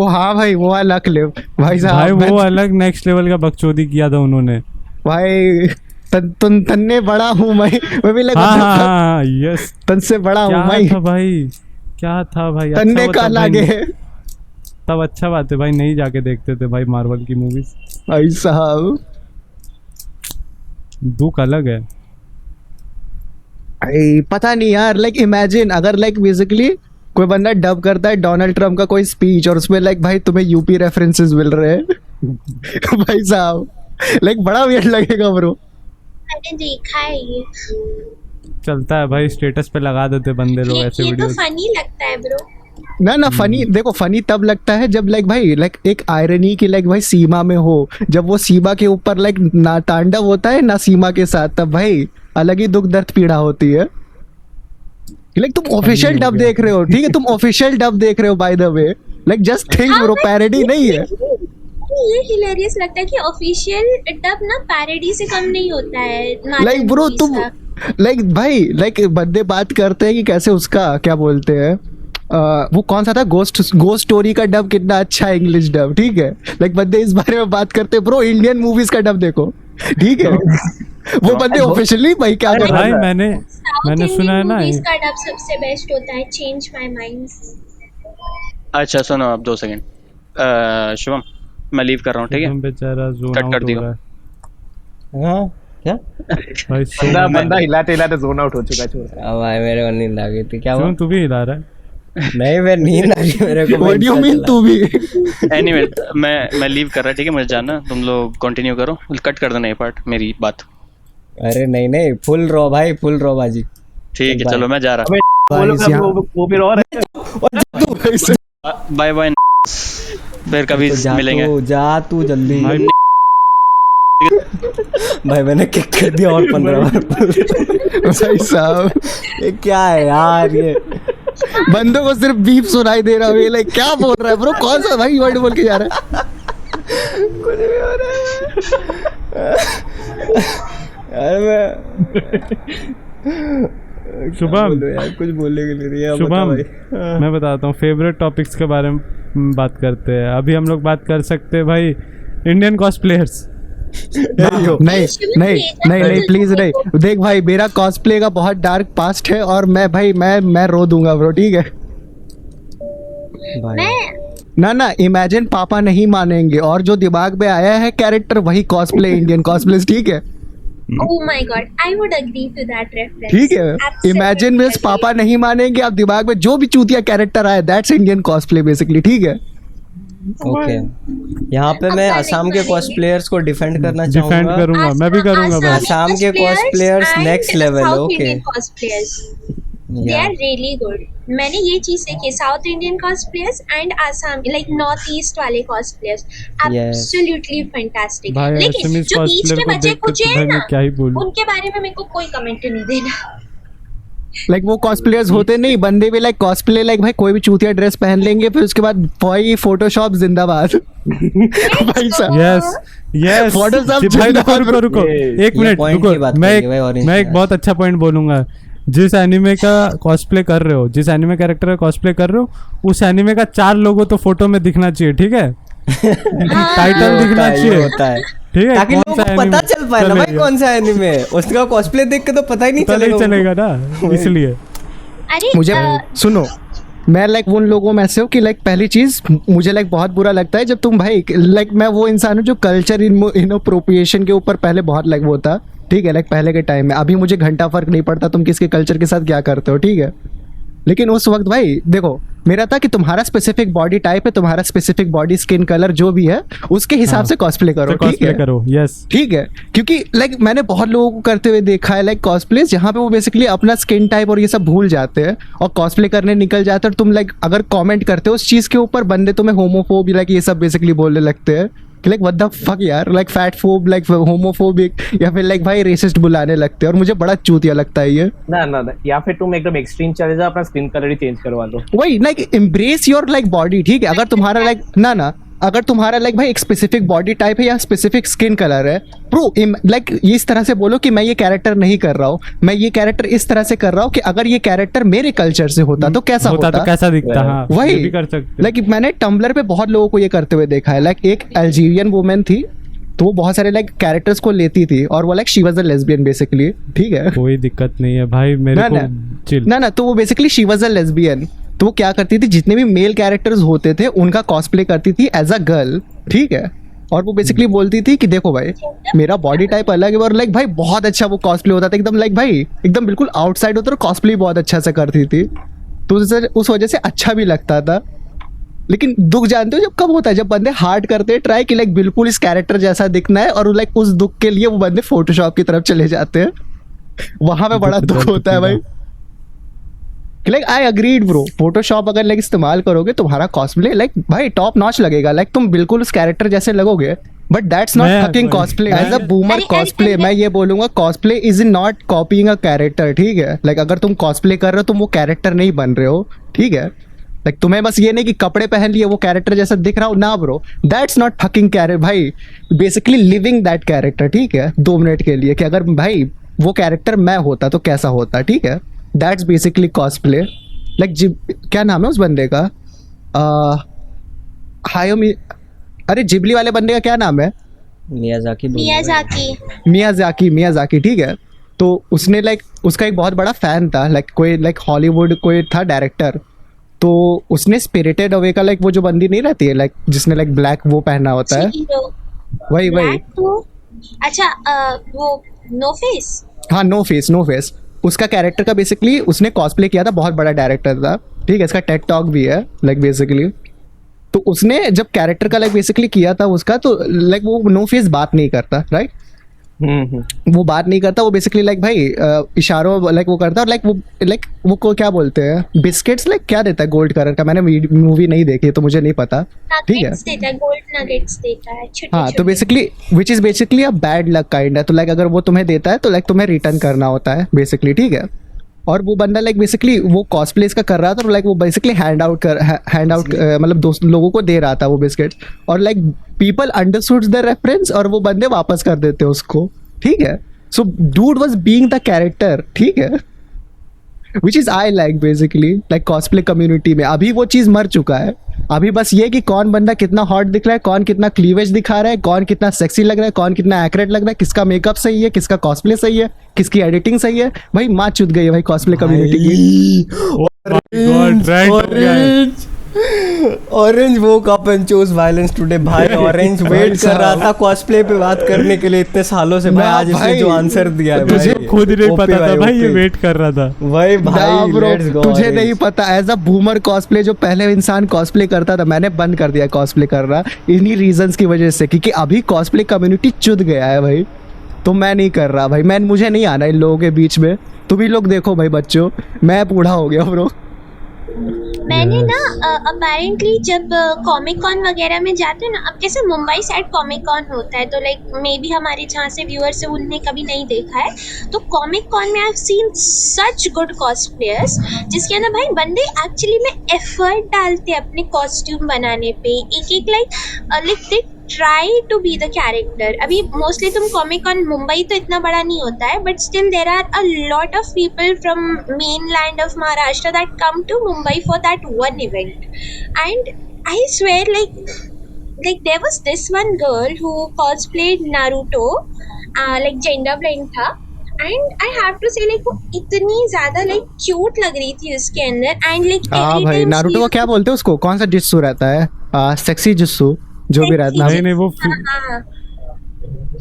हाँ भाई वो अलग लेवल भाई साहब, भाई वो अलग नेक्स्ट लेवल का बकचोदी किया था उन्होंने भाई। तन्ने बड़ा हूँ मैं भी लगा हाँ यस, तन से बड़ा हूँ मैं। क्या था भाई तन्ने का लागे तब अच्छा बात है भाई, नहीं जाके देखते थे भाई मार्वल की मूवीज भाई साहब, दुख अलग है। पता नहीं यार, लाइक इमेजिन अगर लाइक बेसिकली कोई बंदा डब करता है डोनाल्ड ट्रम्प का कोई स्पीच और उसमें लाइक भाई तुम्हें यूपी रेफरेंसेस मिल रहे हैं भाई साहब, लाइक बड़ा वियर्ड लगेगा ब्रो। मैंने देखा है ये चलता है भाई, स्टेटस पे लगा देते बंदे लोग ऐसे ये तो वीडियोस। फनी लगता है ब्रो। ना फनी, देखो फनी तब लगता है जब लाइक भाई लाइक एक आयरनी की लाइक भाई सीमा में हो, जब वो सीमा के ऊपर लाइक ना तांडव होता है ना सीमा के साथ, तब भाई अलग ही दुख दर्द पीड़ा होती है। लाइक तुम ऑफिशियल डब देख रहे हो, ठीक है, तुम ऑफिशियल डब देख रहे हो by the way, like just think bro, parody नहीं है। ये हिलेरियस लगता है कि ऑफिशियल डब ना पैरोडी से कम नहीं होता है। लाइक ब्रो तुम लाइक भाई लाइक बंदे बात करते हैं कि कैसे उसका क्या बोलते हैं वो कौन सा था, गोस्ट स्टोरी का डब कितना अच्छा है, इंग्लिश डब, ठीक है। लाइक बंदे इस बारे में बात करते हैं, ब्रो इंडियन मूवीज का डब देखो, ठीक है। वो बंदे ऑफिशियली भाई क्या कर रहे भाई हैं। मैंने सुना है ना, इसका डब सबसे बेस्ट होता है, चेंज माय माइंड। अच्छा सुनो आप 2 सेकंड, शुभम मैं लीव कर रहा हूँ, ठीक है, बेचारा जोन कट आउट कर हो दियो। रहा है। हाँ क्या? भाई बंदा हिलाते हिलाते जोन आउट हो चुका है, छोड़। अब भाई मेरे को नींद आ गई थी। क्या हुआ? तू भी हिला रहा है? नहीं मैं नींद आ रही मेरे को। व्हाट डू यू मीन तू भी? एनीवे मैं लीव कर रहा, ठीक है, मुझे जाना, तुम लोग कंटिन्यू करो, कट कर देना ये पार्ट मेरी बात। अरे नहीं फुल रो भाई, फुल रो बाजी। ठीक है चलो मैं जा रहा, वो भी और बाय बाय, फिर कभी मिलेंगे। जा तू जल्दी भाई भाई मैंने किक कर दिया और 15 बार। भाई साहब ये क्या है यार, ये बंदों को सिर्फ बीप सुनाई दे रहा है, लाइक क्या बोल रहा है ब्रो, कौन सा भाई वर्ड बोल के जा रहा है। कुछ भी हो रहा है यार। मैं शुभम बोलो यार, कुछ बोलने के लिए नहीं है। शुभम बता भाई। मैं बताता हूँ, फेवरेट टॉपिक्स के बारे में बात करते हैं। अभी हम लोग बात कर सकते हैं भाई इंडियन कॉस्प्लेयर्स। नहीं प्लीज नहीं, देख भाई मेरा कॉस्प्ले का बहुत डार्क पास्ट है और मैं भाई मैं रो दूंगा ब्रो, ठीक है। ना इमेजिन पापा नहीं मानेंगे, और जो दिमाग में आया है कैरेक्टर वही कॉस्प्ले, इंडियन कॉस्प्ले, ठीक है। Oh my god, I would agree to that reference. ठीक है, Absolutely इमेजिन में agree. पापा नहीं मानेंगे, आप दिमाग में जो भी चूतिया कैरेक्टर आया दैट्स इंडियन कॉस्प्ले बेसिकली, ठीक है। ओके यहाँ पे मैं अपना असम नहीं के मानेंगे। कॉस्प्लेयर्स को डिफेंड करना डिफेंड चाहूंगा। करूंगा, मैं भी करूंगा भाई। असम के cosplayers next level, okay. cosplayers. They Yeah. are really good. मैंने ये चीज देखी, south Indian cosplayers and Assam like north east वाले cosplayers absolutely fantastic. भाई लेकिन असमीज जो बीच कॉस्प्लेयर के को बचे देख के कुछ तो है भाई ना, मैं क्या ही बोलूं। उनके बारे में मेरे को कोई कमेंट नहीं देना। लाइक वो कॉस्प्लेयर्स होते नहीं, बंदे भी लाइक कॉस्प्ले लाइक भाई कोई भी चूतिया ड्रेस पहन लेंगे, फिर उसके बाद भाई फोटोशॉप जिंदाबाद। भाई साहब यस Photoshop भाई जिंदाबाद रुको रुको रुको, एक मिनट point रुको, की बात मैं करेंगे भाई, orange मैं एक में। बहुत अच्छा पॉइंट बोलूंगा। जिस एनिमे का कॉस्प्ले कर रहे हो, जिस एनिमे कैरेक्टर का कॉस्प्ले कर रहे हो, उस एनिमे का 4 लोगो तो फोटो में दिखना चाहिए, ठीक है। टाइटल दिखना ये चाहिए, होता है ठीक है, ताकि कौन लोगों सा को पता anime चल पाए ना भाई चलेगा। कौन सा एनिमे है। उसका कॉस्प्ले देख के तो पता ही नहीं पता नहीं चलेगा चलेगा ना, इसलिए। अरे मुझे सुनो, मैं लाइक उन लोगों में से हूँ कि लाइक पहली चीज मुझे लाइक बहुत बुरा लगता है जब तुम भाई लाइक मैं वो इंसान हूँ जो कल्चर इनअप्रोप्रिएशन के ऊपर पहले बहुत लाइक वो था, ठीक है, लाइक पहले के टाइम में। अभी मुझे घंटा फर्क नहीं पड़ता तुम किसके कल्चर के साथ क्या करते हो, ठीक है। लेकिन उस वक्त भाई देखो मेरा था कि तुम्हारा स्पेसिफिक बॉडी टाइप है, तुम्हारा स्पेसिफिक बॉडी स्किन कलर जो भी है उसके हिसाब हाँ। से कॉस्प्ले करो, ठीक कॉस्प्ले है, करो, यस। ठीक है। क्योंकि लाइक मैंने बहुत लोगों को करते हुए देखा है लाइक कॉस्प्ले, जहाँ पे वो बेसिकली अपना स्किन टाइप और ये सब भूल जाते हैं और कॉस्प्ले करने निकल जाते हैं। और तुम लाइक अगर कमेंट करते हो उस चीज के ऊपर, बंदे तुम्हें होमोफोब लाइक ये सब बेसिकली बोलने लगते हैं कि लाइक व्हाट द फक यार, like fat fob, like homophobic, या फिर लाइक भाई रेसिस्ट बुलाने लगते हैं, और मुझे बड़ा चूतिया लगता है ये। ना या फिर तुम एकदम एक्सट्रीम चले जाओ, अपना स्किन कलर ही चेंज करवा दो। वही like embrace your like body, ठीक है। अगर तुम्हारा लाइक ना अगर तुम्हारा लाइक भाई एक स्पेसिफिक बॉडी टाइप है या स्पेसिफिक स्किन कलर है, प्रो लाइक इस तरह से बोलो कि मैं ये कैरेक्टर नहीं कर रहा हूँ, मैं ये कैरेक्टर इस तरह से कर रहा हूँ कि अगर ये कैरेक्टर मेरे कल्चर से होता तो कैसा होता, तो कैसा दिखता। हाँ, वही ये भी कर सकते। लाइक मैंने टम्बलर पे बहुत लोगों को ये करते हुए देखा है। लाइक एक अल्जीरियन वुमेन थी, तो वो बहुत सारे लाइक कैरेक्टर्स को लेती थी और वो like she was a lesbian basically, ठीक है। कोई दिक्कत नहीं है भाई, मेरे को चिल। ना तो वो basically she was a lesbian, तो वो क्या करती थी, जितने भी मेल कैरेक्टर्स होते थे उनका कॉस्प्ले करती थी एज अ गर्ल, ठीक है। और वो बेसिकली बोलती थी कि देखो भाई मेरा बॉडी टाइप अलग है, और लाइक भाई बहुत अच्छा वो कॉस्प्ले होता था, एकदम लाइक भाई एकदम बिल्कुल आउटसाइड होता, और कॉस्प्ले बहुत अच्छा से करती थी, तो उस वजह से अच्छा भी लगता था। लेकिन दुख जानते हो जब कब होता है, जब बंदे हार्ड करते हैं ट्राई कि लाइक बिल्कुल इस कैरेक्टर जैसा दिखना है, और लाइक उस दुख के लिए वो बंदे फोटोशॉप की तरफ चले जाते हैं, वहां पे बड़ा दुख होता है भाई। Like I agreed bro, Photoshop अगर लाइक इस्तेमाल करोगे तुम्हारा कॉस्प्ले लाइक भाई टॉप नॉच लगेगा, लाइक तुम बिल्कुल उस कैरेक्टर जैसे लगोगे, but that's not fucking cosplay. As a boomer cosplay मैं ये बोलूंगा, cosplay is not copying a character, ठीक है। लाइक अगर तुम कॉस्प्ले कर रहे हो तुम वो कैरेक्टर नहीं बन रहे हो, ठीक है। लाइक तुम्हें बस ये नहीं कि कपड़े पहन लिए वो कैरेक्टर जैसा दिख रहा हो ना bro, that's not fucking character भाई, बेसिकली लिविंग दैट कैरेक्टर, ठीक है, 2 मिनट के लिए, कि अगर भाई वो कैरेक्टर मैं होता तो कैसा होता, ठीक है। That's basically cosplay. लाइक क्या नाम है उस बंदे का, अरे जिबली वाले बंदे का क्या नाम है, मियाजाकी मियाजाकी, ठीक है। तो उसने लाइक उसका एक बहुत बड़ा फैन था, लाइक कोई लाइक हॉलीवुड कोई था डायरेक्टर, तो उसने स्पिरिटेड अवे का लाइक वो जो बंदी नहीं रहती है लाइक जिसने लाइक ब्लैक वो पहना होता है, वही अच्छा वो नो फेस, हाँ नो फेस, उसका कैरेक्टर का बेसिकली उसने कॉस्प्ले किया था, बहुत बड़ा डायरेक्टर था, ठीक है। इसका टेड टॉक भी है लाइक बेसिकली। तो उसने जब कैरेक्टर का लाइक बेसिकली किया था उसका, तो लाइक वो नो फेस बात नहीं करता, राइट, वो बात नहीं करता, वो बेसिकली लाइक भाई इशारों लाइक वो करता, और लाइक वो को क्या बोलते हैं, बिस्किट्स लाइक क्या देता है गोल्ड कलर का, मैंने मूवी नहीं देखी तो मुझे नहीं पता, ठीक है, गोल्ड नगेट्स देता है छोटे हाँ। तो basically which is basically a bad luck kind है, तो लाइक अगर वो तुम्हें देता है तो लाइक तुम्हें रिटर्न करना होता है बेसिकली, ठीक है। और वो बंदा लाइक बेसिकली वो कॉस्प्ले इसका कर रहा था, और लाइक वो बेसिकली हैंड आउट मतलब दोस्त लोगों को दे रहा था वो बिस्किट्स, और like people understood the reference और वो बंदे वापस कर देते उसको, ठीक है। So dude was being the character, ठीक है, which is I like basically like cosplay community में। अभी वो चीज मर चुका है, अभी बस ये कि कौन बंदा कितना हॉट दिख रहा है, कौन कितना क्लीवेज दिखा रहा है, कौन कितना सेक्सी लग रहा है, कौन कितना एक्यूरेट लग रहा है, किसका मेकअप सही है, किसका कॉस्प्ले सही है, किसकी एडिटिंग सही है, भाई माँ चुद गई है भाई कॉस्प्ले कम्युनिटी की। ऑरेंज वो cup and choose violence today भाई। ऑरेंज वेट कर रहा था कॉस्प्ले पे बात करने के लिए इतने सालों से भाई, आज इसने जो आंसर दिया है तुझे खुद नहीं पता था भाई, ये वेट कर रहा था भाई लेट्स गो। तुझे नहीं पता, एज अ बूमर कॉस्प्ले जो पहले इंसान कॉस्प्ले करता था, मैंने बंद कर दिया कॉस्प्ले करना इन्हीं रीजंस की वजह से, क्योंकि अभी कॉस्प्ले कम्युनिटी चुद गया है भाई, तो मैं नहीं कर रहा भाई, मुझे नहीं आना इन लोगों के बीच में। तुम ही लोग देखो भाई बच्चों, मैं बूढ़ा हो गया ब्रो। मैंने ना अपेरेंटली जब कॉमिक कॉन वगैरह में जाते हैं ना, अब कैसे मुंबई साइड कॉमिक कॉन होता है, तो लाइक मे बी हमारे जहाँ से व्यूअर्स है उनने कभी नहीं देखा है, तो कॉमिक कॉन में I have seen such good cosplayers जिसके अंदर भाई बंदे एक्चुअली में एफर्ट डालते हैं अपने कॉस्ट्यूम बनाने पे, एक like they try to be the character. अभी मोस्टली तुम कॉमिक कॉन मुंबई तो इतना बड़ा नहीं होता है, but still there are a lot of people from mainland of Maharashtra that come to Mumbai for that one event, and I swear like there was this one girl who cosplayed Naruto, like gender blind था, and I have to say like वो इतनी ज़्यादा like cute लग रही थी उसके अंदर, and like हाँ भाई नारुतो को क्या बोलते हैं उसको, कौन सा जित्सु रहता है, सेक्सी जित्सु जो भी रहता है, नहीं वो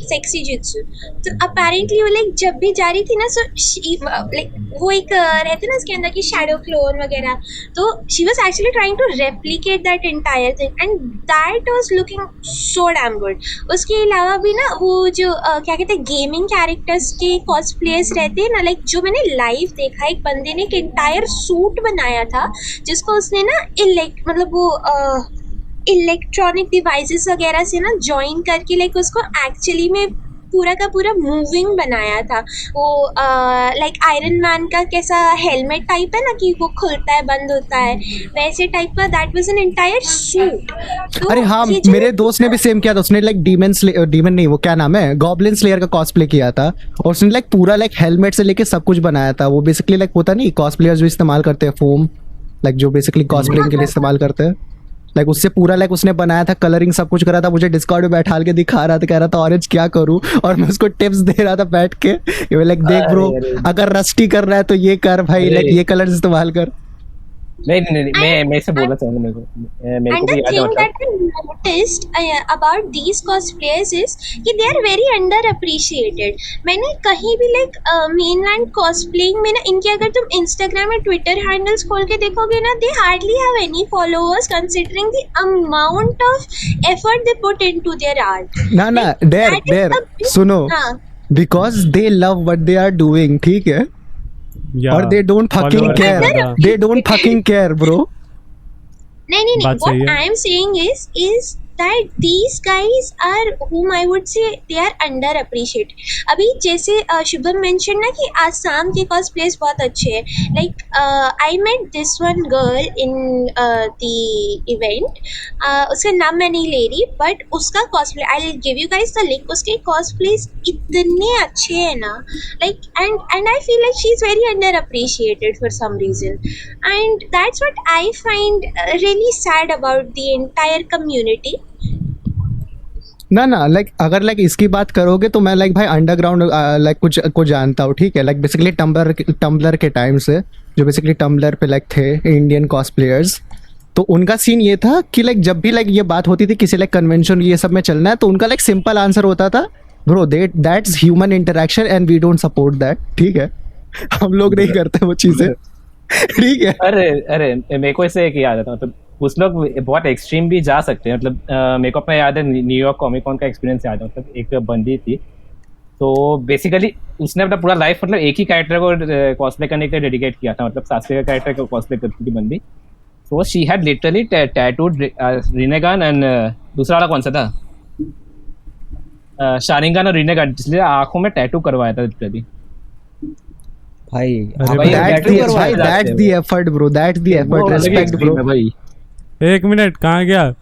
सेक्सी जित्सु। तो अपेरेंटली वो लाइक जब भी जा रही थी ना, सो लाइक वो एक रहते ना उसके अंदर की शैडो क्लोन वगैरह, तो she was actually trying to replicate that entire thing, and that was looking so damn good. उसके अलावा भी ना वो जो क्या कहते हैं गेमिंग कैरेक्टर्स के कॉस्प्लेयर्स रहते हैं ना, लाइक जो मैंने लाइव देखा, एक बंदे ने एक एंटायर सूट बनाया था जिसको उसने ना मतलब वो इलेक्ट्रॉनिक डिवाइसेस वगैरह से ना जॉइन करके लाइक उसको एक्चुअली में पूरा का पूरा मूविंग बनाया था। वो लाइक आयरन मैन का कैसा हेलमेट टाइप है ना कि वो खुलता है बंद होता है, वैसे टाइप का that was an entire suit. अरे हाँ मेरे दोस्त ने भी सेम किया था, उसने लाइक डीमन नहीं वो क्या नाम है गॉब्लिन स्लेयर का कॉस्प्ले किया था, और उसने लाइक पूरा लाइक हेलमेट से लेके सब कुछ बनाया था। वो बेसिकली लाइक होता नहीं कॉस्प्लेयर्स जो इस्तेमाल करते हैं फोम, लाइक जो बेसिकली कॉस्प्लेइंग के लिए इस्तेमाल करते हैं, लाइक उससे पूरा लाइक उसने बनाया था, कलरिंग सब कुछ करा था। मुझे डिस्कॉर्ड में बैठा के दिखा रहा था, कह रहा था ऑरेंज क्या करूं, और मैं उसको टिप्स दे रहा था बैठ के, लाइक देख ब्रो अगर रस्टी कर रहा है तो ये कर भाई, लाइक ये कलर इस्तेमाल कर। मैं इसे बोलना चाहूंगा मेरे को And भी the याद thing आता है। that I noticed about these cosplayers is कि they are very underappreciated. मैंने कहीं भी like mainland cosplaying में ना इनके अगर तुम Instagram या Twitter handles खोल के देखोगे ना, they hardly have any followers considering the amount of effort they put into their art. ना Like, there that is there a big- सुनो, हाँ because they love what they are doing, ठीक है, Yeah. और they don't fucking Follower care, ज़्यादा। They don't fucking care bro. नहीं बात सही what है। I am saying is that these guys are whom I would say they are underappreciated. अभी जैसे शुभम मेंशन ना कि आसाम के कॉस्प्लेस बहुत अच्छे हैं, like I met this one girl in the event, उसका नाम मैं नहीं ले रही, but उसका cosplay I'll give you guys the link, उसके cosplays इतने अच्छे हैं ना, like and I feel like she's very underappreciated for some reason, and that's what I find really sad about the entire community. ना like अगर like इसकी बात करोगे तो मैं लाइक भाई अंडरग्राउंड लाइक कुछ को जानता हूँ, ठीक है, लाइक बेसिकली टम्बलर के टाइम से जो बेसिकली टम्बलर पे लाइक थे इंडियन कॉस्प्लेयर्स, तो उनका सीन ये था कि लाइक जब भी लाइक ये बात होती थी किसी लाइक कन्वेंशन ये सब में चलना है, तो उनका लाइक सिंपल आंसर होता था, bro that's human interaction and we don't support that, ठीक है, हम लोग नहीं करते वो चीजें, ठीक है। अरे मेरे को इससे एक याद आता है, मतलब कुछ लोग बहुत एक्सट्रीम भी जा सकते हैं, मतलब मेरे को अपना याद है न्यूयॉर्क कॉमिक कॉन का एक्सपीरियंस याद है, मतलब एक बंदी थी, तो बेसिकली उसने अपना पूरा लाइफ मतलब एक ही कैरेक्टर को कॉस्प्ले करने के लिए डेडिकेट किया था, मतलब सासुके का कैरेक्टर को कॉस्प्ले करती थी बंदी, तो she had literally tattooed Rinnegan and दूसरा वाला कौन सा था, शारिंगान और रिनेगान, इसलिए आंखों में टैटू करवाया था लिटरली। भाई अरे भाई, भाई, tattoo करवाया था। That's the effort bro, that's the effort, respect bro. भाई एक मिनट, कहाँ गया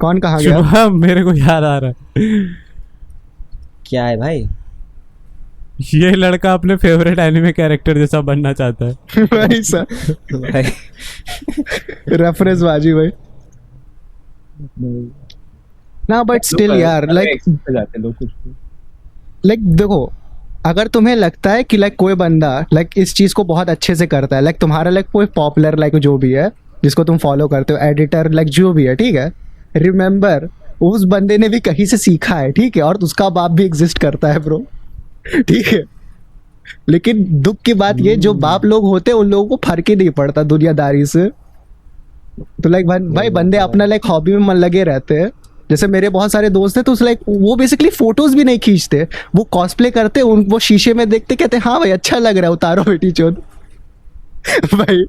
कौन कहाँ गया? शुभम? मेरे को याद आ रहा है, क्या है भाई? ये लड़का अपने फेवरेट एनिमे कैरेक्टर जैसा बनना चाहता है। भाई सर भाई रेफरेंस बाजी भाई ना, बट स्टिल यार लाइक जाते लोग कुछ देखो, अगर तुम्हें लगता है कि लाइक कोई बंदा लाइक इस चीज को बहुत अच्छे से करता है, लाइक तुम्हारा लाइक कोई पॉपुलर लाइक जो भी है जिसको तुम फॉलो करते हो, एडिटर लाइक जो भी है, ठीक है, रिमेम्बर उस बंदे ने भी कहीं से सीखा है, ठीक है, और उसका बाप भी एग्जिस्ट करता है ब्रो, ठीक है, लेकिन दुख की बात ये, जो बाप लोग होते हैं उन लोगों को फर्क ही नहीं पड़ता दुनियादारी से, तो लाइक भाई बंदे अपना लाइक हॉबी में मन लगे रहते हैं। जैसे मेरे बहुत सारे दोस्त हैं तो लाइक वो बेसिकली फोटोज भी नहीं खींचते, वो कॉस्प्ले करते, उन वो शीशे में देखते कहते हाँ भाई अच्छा लग रहा है, उतारो बेटी चोद भाई।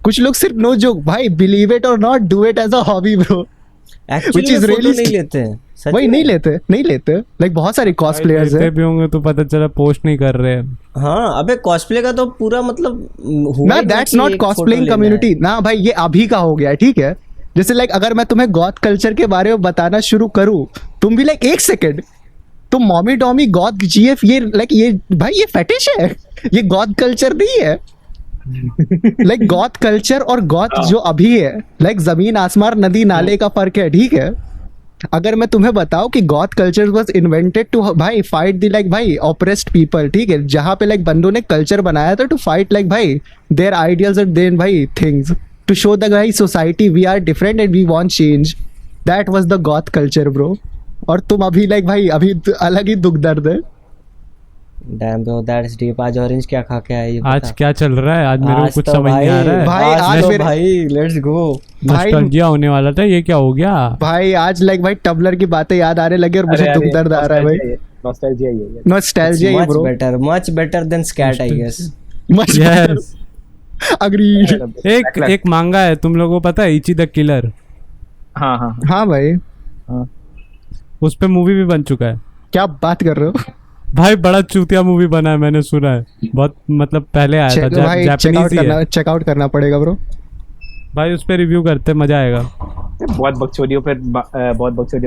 कुछ लोग सिर्फ नो जोक भाई, believe it or not, do it as a hobby bro, actually Which is photo really नहीं लेते हैं, सच वही में। नहीं लेते लाइक बहुत सारे कॉस्प्लेयर्स लेते हैं। भी होंगे तो पता चला पोस्ट नहीं कर रहे हैं। हाँ, अबे कॉस्प्ले का तो पूरा मतलब हुआ ना ही नहीं दैट्स कि नॉट एक फोटो कॉस्प्लेइंग लेना है। कम्युनिटी ना भाई, ये अभी का हो गया है, ठीक है, जैसे लाइक अगर मैं तुम्हें गॉथ कल्चर के बारे में बताना शुरू करूं, तुम भी लाइक एक सेकेंड, तुम मॉमी टॉमी गॉथ जीएफ ये लाइक ये भाई ये फेटिश है, ये गॉथ कल्चर नहीं है। लाइक गॉथ कल्चर और गॉथ जो अभी है लाइक जमीन आसमान नदी नाले का फर्क है, ठीक है। अगर मैं तुम्हें बताऊं कि goth culture was invented to भाई फाइट द लाइक भाई ऑप्रेस्ड पीपल, ठीक है, जहां पे लाइक बंदों ने कल्चर बनाया था टू फाइट लाइक भाई देयर आइडियल्स एंड देन भाई थिंग्स, टू शो द भाई society we are different and we want change, that was the goth culture bro. और तुम अभी लाइक भाई अभी अलग ही दुख दर्द है। Damn bro, that's deep. आज ऑरेंज क्या खा के आए ये आज बता। क्या चल रहा है? आज मेरे को आज कुछ तो समझ नहीं आ रहा है। भाई, आज आज तो फिर- भाई लेट्स गो। भाई नॉस्टैल्जिया होने वाला था, ये क्या हो गया? भाई आज लाइक भाई टबलर की बातें याद आने लगी और मुझे दुख दर्द आ रहा है भाई। नॉस्टैल्जिया ही है। Nostalgia much bro, better than scat I guess. Much yes. Agreed. एक मांगा है, तुम लोगों को पता है, इची द किलर? हाँ हाँ हाँ भाई, उस पे मूवी भी बन चुका है। क्या बात कर रहे हो भाई बड़ा चूतिया मूवी बना है, मैंने सुना है, बहुत मतलब पहले आया था, भाई जापानीज ही है। चेकआउट करना पड़ेगा ब्रो। भाई उस पे रिव्यू करते, मजा आएगा। बहुत बकचोदियों पे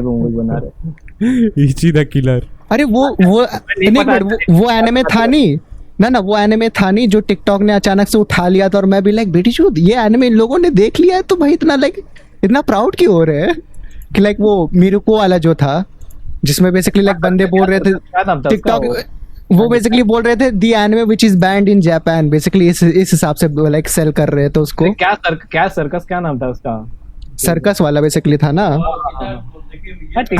मूवी बना रहे। इची द किलर। अरे वो नहीं पता- but वो एनिमे था नहीं ना वो एनिमे था नहीं जो टिकटॉक ने अचानक से उठा लिया था, और मैं भी लाइक बेटी चूत ये एनिमे इन लोगों ने देख लिया है, तो भाई इतना लाइक इतना प्राउड क्यों हो रहे हैं कि लाइक वो मिरुको वाला जो था जिसमें बेसिकली लाइक बंदे बोल रहे थे क्या नाम था उसका? टिकटॉक वो बेसिकली बोल रहे थे दी anime which is band in Japan, basically इस हिसाब से लाइक सेल कर रहे थे उसको। क्या सर्कस क्या नाम था उसका? सर्कस वाला बेसिकली था ना।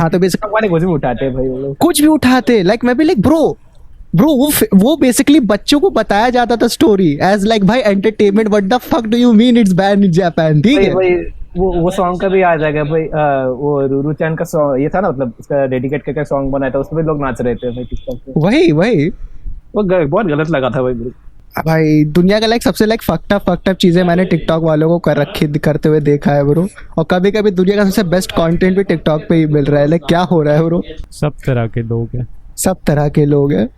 हाँ तो बेसिकली वाले कुछ भी उठाते हैं भाई वो लोग। कुछ भी उठाते, लाइक मैं भी लाइक ब्रो वो बेसिकली बच्चों को बताया जाता था स्टोरी एज लाइक भाई entertainment, what the fuck do you mean it's band in Japan, ठीक है। भाई वो सॉन्ग का भी याद आ गया भाई, वो रूरू चैन का सॉन्ग ये था ना, मतलब उसका डेडिकेट करके सॉन्ग बनाया था, उसमें भी लोग नाच रहे थे भाई टिकटॉक पे। वही वो बहुत गलत लगा था भाई दुनिया का लाइक सबसे लाइक फक्ट अप चीजें मैंने टिकटॉक वालों को करते हुए देखा है ब्रो। और कभी कभी दुनिया का सबसे बेस्ट कंटेंट भी टिकटॉक पे ही मिल रहा है। लाइक क्या हो रहा है ब्रो? सब तरह के लोग हैं, सब तरह के लोग हैं।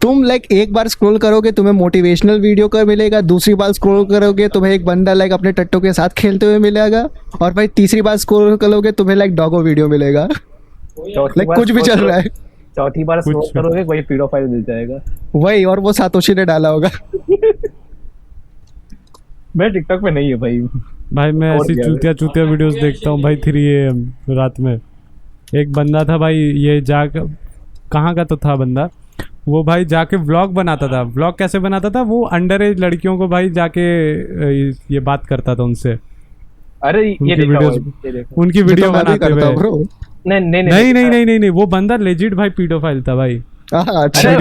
तुम लाइक एक बार स्क्रॉल करोगे तुम्हें मोटिवेशनल वीडियो का मिलेगा, दूसरी बार स्क्रॉल करोगे तुम्हें एक बंदा लाइक अपने टट्टों के साथ खेलते हुए मिलेगा, और भाई तीसरी बार स्क्रॉल करोगे तुम्हें लाइक डॉगो वीडियो मिलेगा। लाइक कुछ भी चल रहा है। चौथी बार स्क्रॉल करोगे कोई पीडोफाइल मिल जाएगा। वही, और वो सातोशी ने डाला होगा। मैं टिकटॉक पे नहीं है भाई। मैं ऐसी चूतिया वीडियोस देखता हूँ भाई 3 AM रात में। एक बंदा था भाई, ये कहाँ का तो था बंदा, वो भाई जाके व्लॉग बनाता था। व्लॉग कैसे बनाता था? वो अंडर एज लड़कियों को भाई जाके ये बात करता था उनसे। अरे ये उनकी वीडियो बनाते हुए। नहीं, वो बंदा लेजिट भाई पीडोफाइल था भाई। अच्छा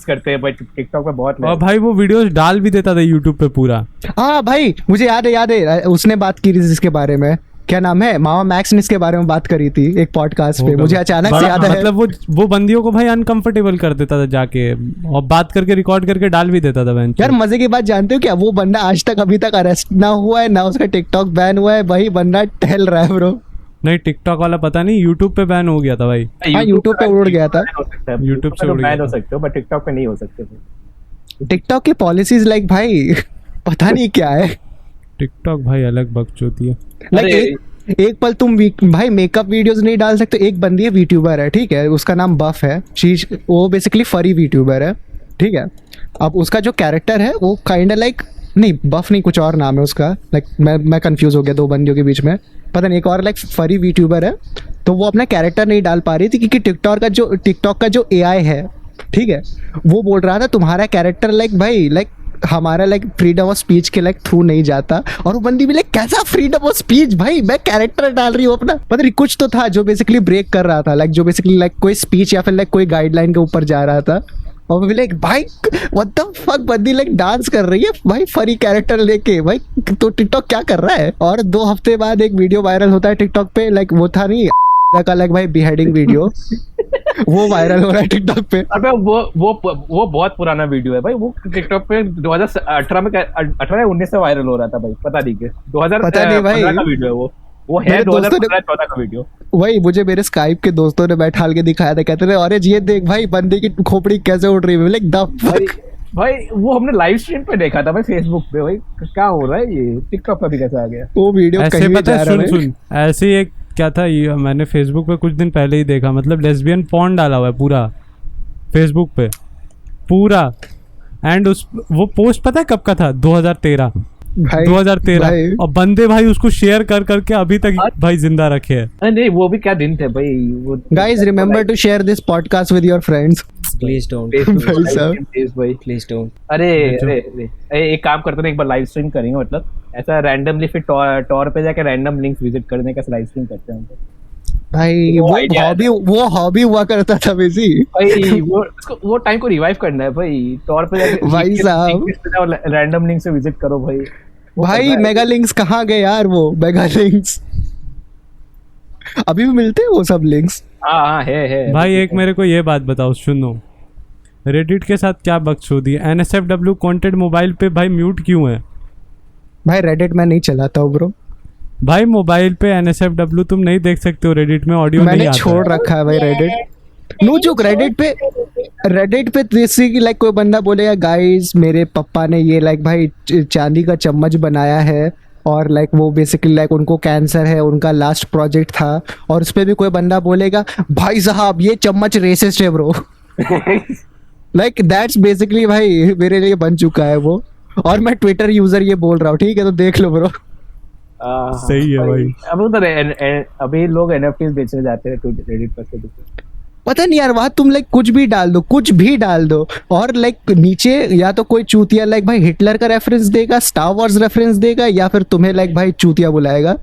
करते हैं भाई टिकटॉक पे बहुत। और भाई वो वीडियोस डाल भी देता था यूट्यूब पे पूरा। हाँ भाई मुझे याद है उसने बात की थी जिसके बारे में, क्या नाम है, मामा मैक्स ने इसके बारे में बात करी थी एक पॉडकास्ट पे, मुझे अचानक से याद है। मतलब वो बंदियों को भाई अनकंफर्टेबल कर देता था जाके, और बात करके रिकॉर्ड करके डाल भी देता था। यार मजे की बात जानते हो क्या, वो बंदा आज तक अभी तक अरेस्ट ना हुआ है, ना उसका टिकटॉक बैन हुआ है, वही बंदा टहल रहा है ब्रो। नहीं टिकटॉक वाला पता नहीं, यूट्यूब पे बैन हो गया था भाई। हाँ यूट्यूब पे उड़ गया था। यूट्यूब से बैन हो सकते हो बट टिकटॉक पे नहीं हो सकते। टिकटॉक की पॉलिसीज लाइक भाई पता नहीं क्या है। टिकटॉक भाई अलग बकचोदी है। लाइक एक पल तुम भाई मेकअप वीडियोस नहीं डाल सकते। एक बंदी है वीट्यूबर है, ठीक है, उसका नाम बफ है, वो बेसिकली फरी वीट्यूबर है, ठीक है। अब उसका जो कैरेक्टर है वो काइंड लाइक, नहीं बफ नहीं कुछ और नाम है उसका, लाइक मैं कंफ्यूज हो गया दो बंदियों के बीच में, पता नहीं, एक और लाइक फरी वीट्यूबर है। तो वो अपना कैरेक्टर नहीं डाल पा रही थी क्योंकि टिकटॉक का जो AI है, ठीक है, वो बोल रहा था तुम्हारा कैरेक्टर लाइक भाई लाइक हमारा लाइक फ्रीडम ऑफ स्पीच के लाइक थ्रू नहीं जाता। और वो बंदी भी लाइक कैसा फ्रीडम ऑफ स्पीच भाई, मैं कैरेक्टर डाल रही हूँ अपना, पता नहीं कुछ तो था जो बेसिकली ब्रेक कर रहा था, लाइक जो बेसिकली लाइक कोई स्पीच या फिर लाइक कोई गाइडलाइन के ऊपर जा रहा था। और वो भी लाइक भाई व्हाट द फक, बंदी लाइक डांस कर रही है भाई फरी कैरेक्टर लेके, भाई तो टिकटॉक क्या कर रहा है। और 2 हफ्ते बाद एक वीडियो वायरल होता है टिकटॉक पे, लाइक वो था नहीं का लाइक भाई बिहेडिंग वीडियो वो वायरल हो रहा है टिकटॉक पे। अबे वो बहुत पुराना वीडियो है भाई, वो टिकटॉक पे 2018 में 19 से वायरल हो रहा था भाई, पता नहीं 2015 का वीडियो है वो है 2014 का वीडियो। वही मुझे मेरे स्काइप के दोस्तों ने बैठाल के दिखाया था, कहते थे अरे ये देख भाई बंदे की खोपड़ी कैसे उड़ रही है, लाइक द फक भाई वो हमने लाइव स्ट्रीम पे देखा था भाई फेसबुक पे, भाई क्या हो रहा है ये टिकटॉक पे भी कैसे आ गया वो वीडियो ऐसे कहीं पता है। सुन ऐसे ही एक क्या था ये, मैंने फेसबुक पे कुछ दिन पहले ही देखा, मतलब लेस्बियन पॉर्न डाला हुआ है पूरा फेसबुक पे पूरा। एंड वो पोस्ट पता है कब का था? 2013 और बंदे भाई उसको शेयर कर करके अभी तक भाई जिंदा रखे हैं। नहीं वो भी क्या दिन थे भाई वो। Guys remember to share this podcast with your friends, please don't भाई प्लीज डोंट। अरे एक काम करते हैं, एक बार लाइव स्ट्रीम करेंगे, मतलब ऐसा रैंडमली फिर टॉर पे जाके रैंडम लिंक्स विजिट करने का लाइव स्ट्रीम करते हैं भाई। वो हॉबी हुआ करता था वैसे भाई, वो टाइम को रिवाइव करना है भाई, टॉर पे जाके भाई साहब रैंडम लिंक से विजिट करो भाई मेगा लिंक्स कहाँ गए यार, वो मेगा लिंक्स अभी भी मिलते हैं वो सब लिंक्स? हाँ है भाई। एक मेरे को ये बात बताओ, सुनो, रेडिट के साथ क्या बकचोदी है? NSFW कंटेंट मोबाइल पे भाई म्यूट क्यों है? भाई रेडिट में नहीं चलाता हूँ ब्रो भाई, मोबाइल पे NSFW तुम नहीं देख सकते हो, रेडिट में ऑडियो नहीं आता। मैंने छोड़ रखा है भाई रेडिट। नो जोक, रेडिट पे जैसे कि लाइक कोई बंदा बोलेगा गाइस मेरे पापा ने ये लाइक भाई चांदी का चम्मच बनाया है, और लाइक वो बेसिकली लाइक उनको कैंसर है, उनका लास्ट प्रोजेक्ट था, और उस पर भी कोई बंदा बोलेगा भाई साहब ये चम्मच रेसिस्ट है ब्रो। लाइक दैट्स बेसिकली भाई मेरे लिए बन चुका है वो, और मैं ट्विटर यूजर ये बोल रहा हूँ, ठीक है, तो देख लो ब्रो। सही है भाई। अब उधर अभी लोग NFTs बेचने जाते हैं रेडिट पर से। पता नहीं यार, वहाँ तुम लाइक कुछ भी डाल दो और लाइक नीचे या तो कोई चूतिया लाइक भाई हिटलर का रेफरेंस देगा, स्टार वॉर्स रेफरेंस देगा, या फिर तुम्हें लाइक भाई चूतिया बुलाएगा.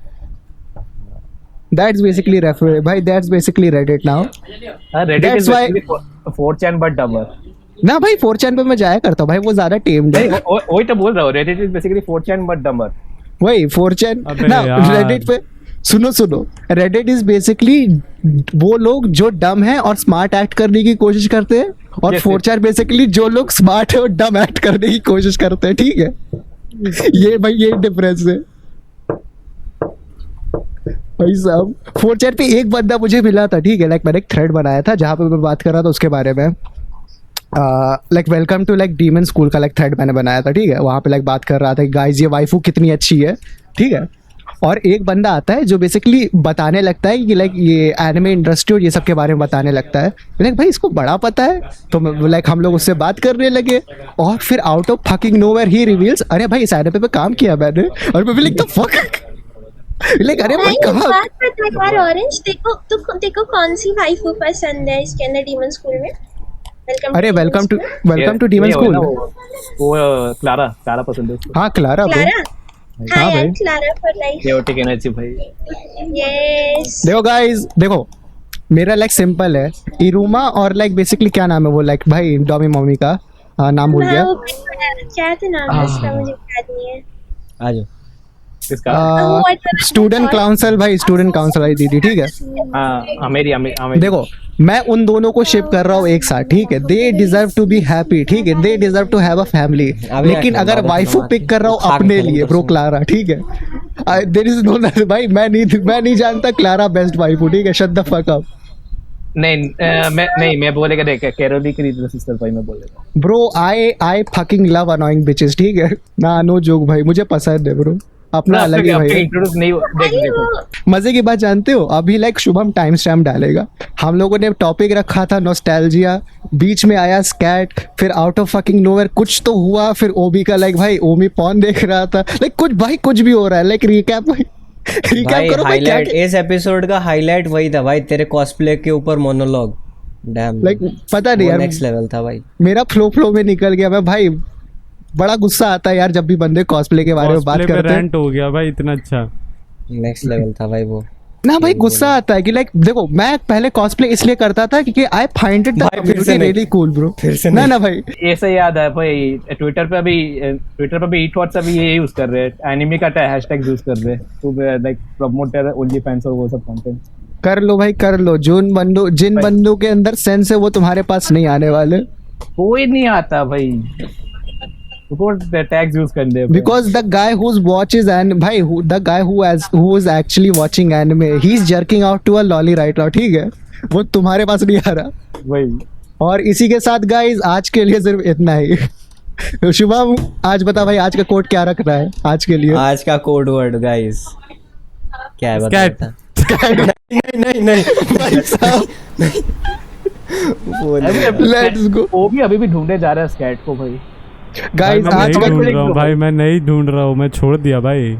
That's basically भाई that's basically Reddit now. Reddit That's is why- basically 4chan but dumber. ना भाई 4chan पे मैं जाया करता हूँ भाई, वो ज्यादा टेम्ड है. वही तो बोल रहा हूँ, Reddit is basically 4chan but dumber. वही 4chan अबे ना. यार. Reddit पे सुनो Reddit is basically वो लोग जो डम है और स्मार्ट एक्ट करने की कोशिश करते हैं, और Yes, 4chan बेसिकली जो लोग स्मार्ट है और डम एक्ट करने की कोशिश करते हैं. ठीक है, ये भाई ये डिफरेंस है भाई साहब. 4chan पे एक बंदा मुझे मिला था, ठीक है, लाइक मैंने एक थ्रेड बनाया था जहाँ पे मैं बात कर रहा था उसके बारे में. Like welcome to like demon school का लाइक थ्रेड मैंने बनाया था. ठीक है, वहाँ पे लाइक बात कर रहा था कि गाइस ये वाइफू कितनी अच्छी है. ठीक है, और एक बंदा आता है जो बेसिकली बताने लगता है कि लाइक ये एनिमे इंडस्ट्री और ये सब के बारे में बताने लगता है. लाइक भाई इसको बड़ा पता है. तो लाइक हम लोग उससे बात करने लगे, और फिर out of fucking nowhere he reveals, अरे भाई इस एनिमे पे काम किया मैंने. और मैं लाइक द फक, लाइक अरे भाई भाई एक कहाँ. बात बता यार ऑरेंज, देखो कौन सी वाइफू पसंद है इसके अंदर डीमन स्कूल में? अरे वेलकम टू ये डीमन वो है स्कूल. ना, वो क्लारा पसंद है उसको. हाँ क्लारा ब्रो. क्लारा. हाँ हाँ यार, भाई. Clara for life. chaotic energy भाई. यस. देखो गाइस, देखो मेरा लाइक सिंपल है. इरुमा और लाइक बेसिकली क्या नाम है वो लाइक भाई डॉमी मम्मी का नाम भूल गया. क्या था नाम उसका, मुझे याद नहीं है. आ जाओ. किसका? स्टूडेंट काउंसिल भाई, स्टूडेंट काउंसिल वाली दीदी. ठीक है, हाँ मेरी देखो मैं उन दोनों को शिप कर रहा हूँ एक साथ. ठीक है, they deserve to be happy. ठीक है, they deserve to have a family. लेकिन अगर वाइफू पिक कर रहा हूँ अपने लिए ब्रो, क्लारा. ठीक है, देयर इज नो भाई, मैं नहीं जानता क्लारा बेस्ट वाइफू. ठीक है, शट द फक अप. मैं बोलेगा देख कैरोली की सिस्टर भाई, मैं बोलेगा bro I fucking love annoying bitches. ठीक है ना, नो जोक भाई, मुझे पसंद है ब्रो. अपना अलग है भाई. इंट्रोड्यूस नहीं देखो मजे की बात जानते हो, अभी लाइक शुभम टाइम स्टैम्प डालेगा. हम लोगों ने टॉपिक रखा था नॉस्टैल्जिया, बीच में आया स्कैट, फिर आउट ऑफ फकिंग नोवेयर कुछ तो हुआ, फिर ओबी का लाइक भाई ओमी पॉन देख रहा था. लाइक कुछ भाई कुछ भी हो रहा है. लाइक रिकैप भाई, रिकैप करो भाई. क्या हाईलाइट इस एपिसोड का हाईलाइट वही था भाई, तेरे कॉस्प्ले के ऊपर मोनोलॉग. डैम, लाइक पता नहीं यार, नेक्स्ट लेवल था भाई. मेरा फ्लो में निकल गया. मैं भाई बड़ा गुस्सा आता है यार जब भी बंदे कॉस्प्ले के बारे में बात करते हैं. रेंट हो गया भाई, इतना अच्छा. नेक्स्ट लेवल था भाई वो. ना भाई गुस्सा आता है कि लाइक देखो मैं पहले कॉस्प्ले इसलिए करता था क्योंकि I find it the community really cool bro. ना भाई ऐसे याद है भाई, ट्विटर पे भी ईथॉट्स अभी ये यूज कर रहे हैं, एनिमे का हैशटैग यूज कर रहे हैं to like promote their OnlyFans और वो सब कंटेंट. कर लो भाई कर लो. जिन बंदों के अंदर सेंस है वो तुम्हारे पास नहीं आने वाले. कोई नहीं आता भाई, टैग्स यूज कर दे. Because the guy who's watches and भाई the guy who is actually watching anime, he's jerking out to a lolly right now. ठीक है, वो तुम्हारे पास नहीं आ रहा. वही. और इसी के साथ गाइस आज के लिए सिर्फ इतना ही. शुभम आज बता भाई, आज का कोड क्या रख रहा है आज के लिए? आज का कोड वर्ड गाइस क्या है Scat. बता. नहीं भाई साहब लेट्स गो. वो भी अभी भी ढूंढे जा रहा है स्कैट को भाई. गाइस मैं आज नहीं का ढूंढ रहा हूँ भाई, मैं नहीं ढूंढ रहा हूँ, मैं छोड़ दिया भाई.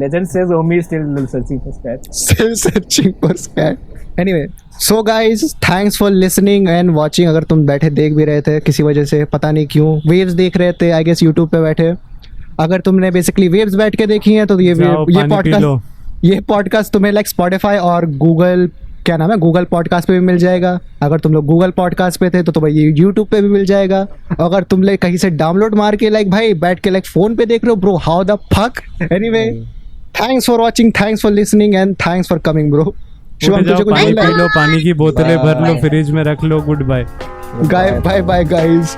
Legend says Omi is still searching for scat. still searching for scat. Anyway, so guys, thanks for listening and watching. अगर तुम बैठे देख भी रहे थे किसी वजह से, पता नहीं क्यों, वेव्स देख रहे थे आई गेस यूट्यूब पे बैठे. अगर तुमने बेसिकली वेव्स बैठ के देखी है तो ये पॉडकास्ट तुम्हें लाइक स्पॉटिफाई और गूगल क्या नाम है गूगल पॉडकास्ट पे भी मिल जाएगा. अगर तुम लोग गूगल पॉडकास्ट पे थे तो भाई ये यूट्यूब पे भी मिल जाएगा. अगर तुम लोग कहीं से डाउनलोड मार के लाइक भाई बैठ के लाइक फोन पे देख रहे हो bro, how the fuck. Anyway, thanks for watching, thanks for listening and thanks for coming bro. Shubham तुझे कुछ पानी बोलना पी लो, पानी की बोतलें भर लो, Bye. फ्रिज में रख लो. Good bye. है? Bye bye guys.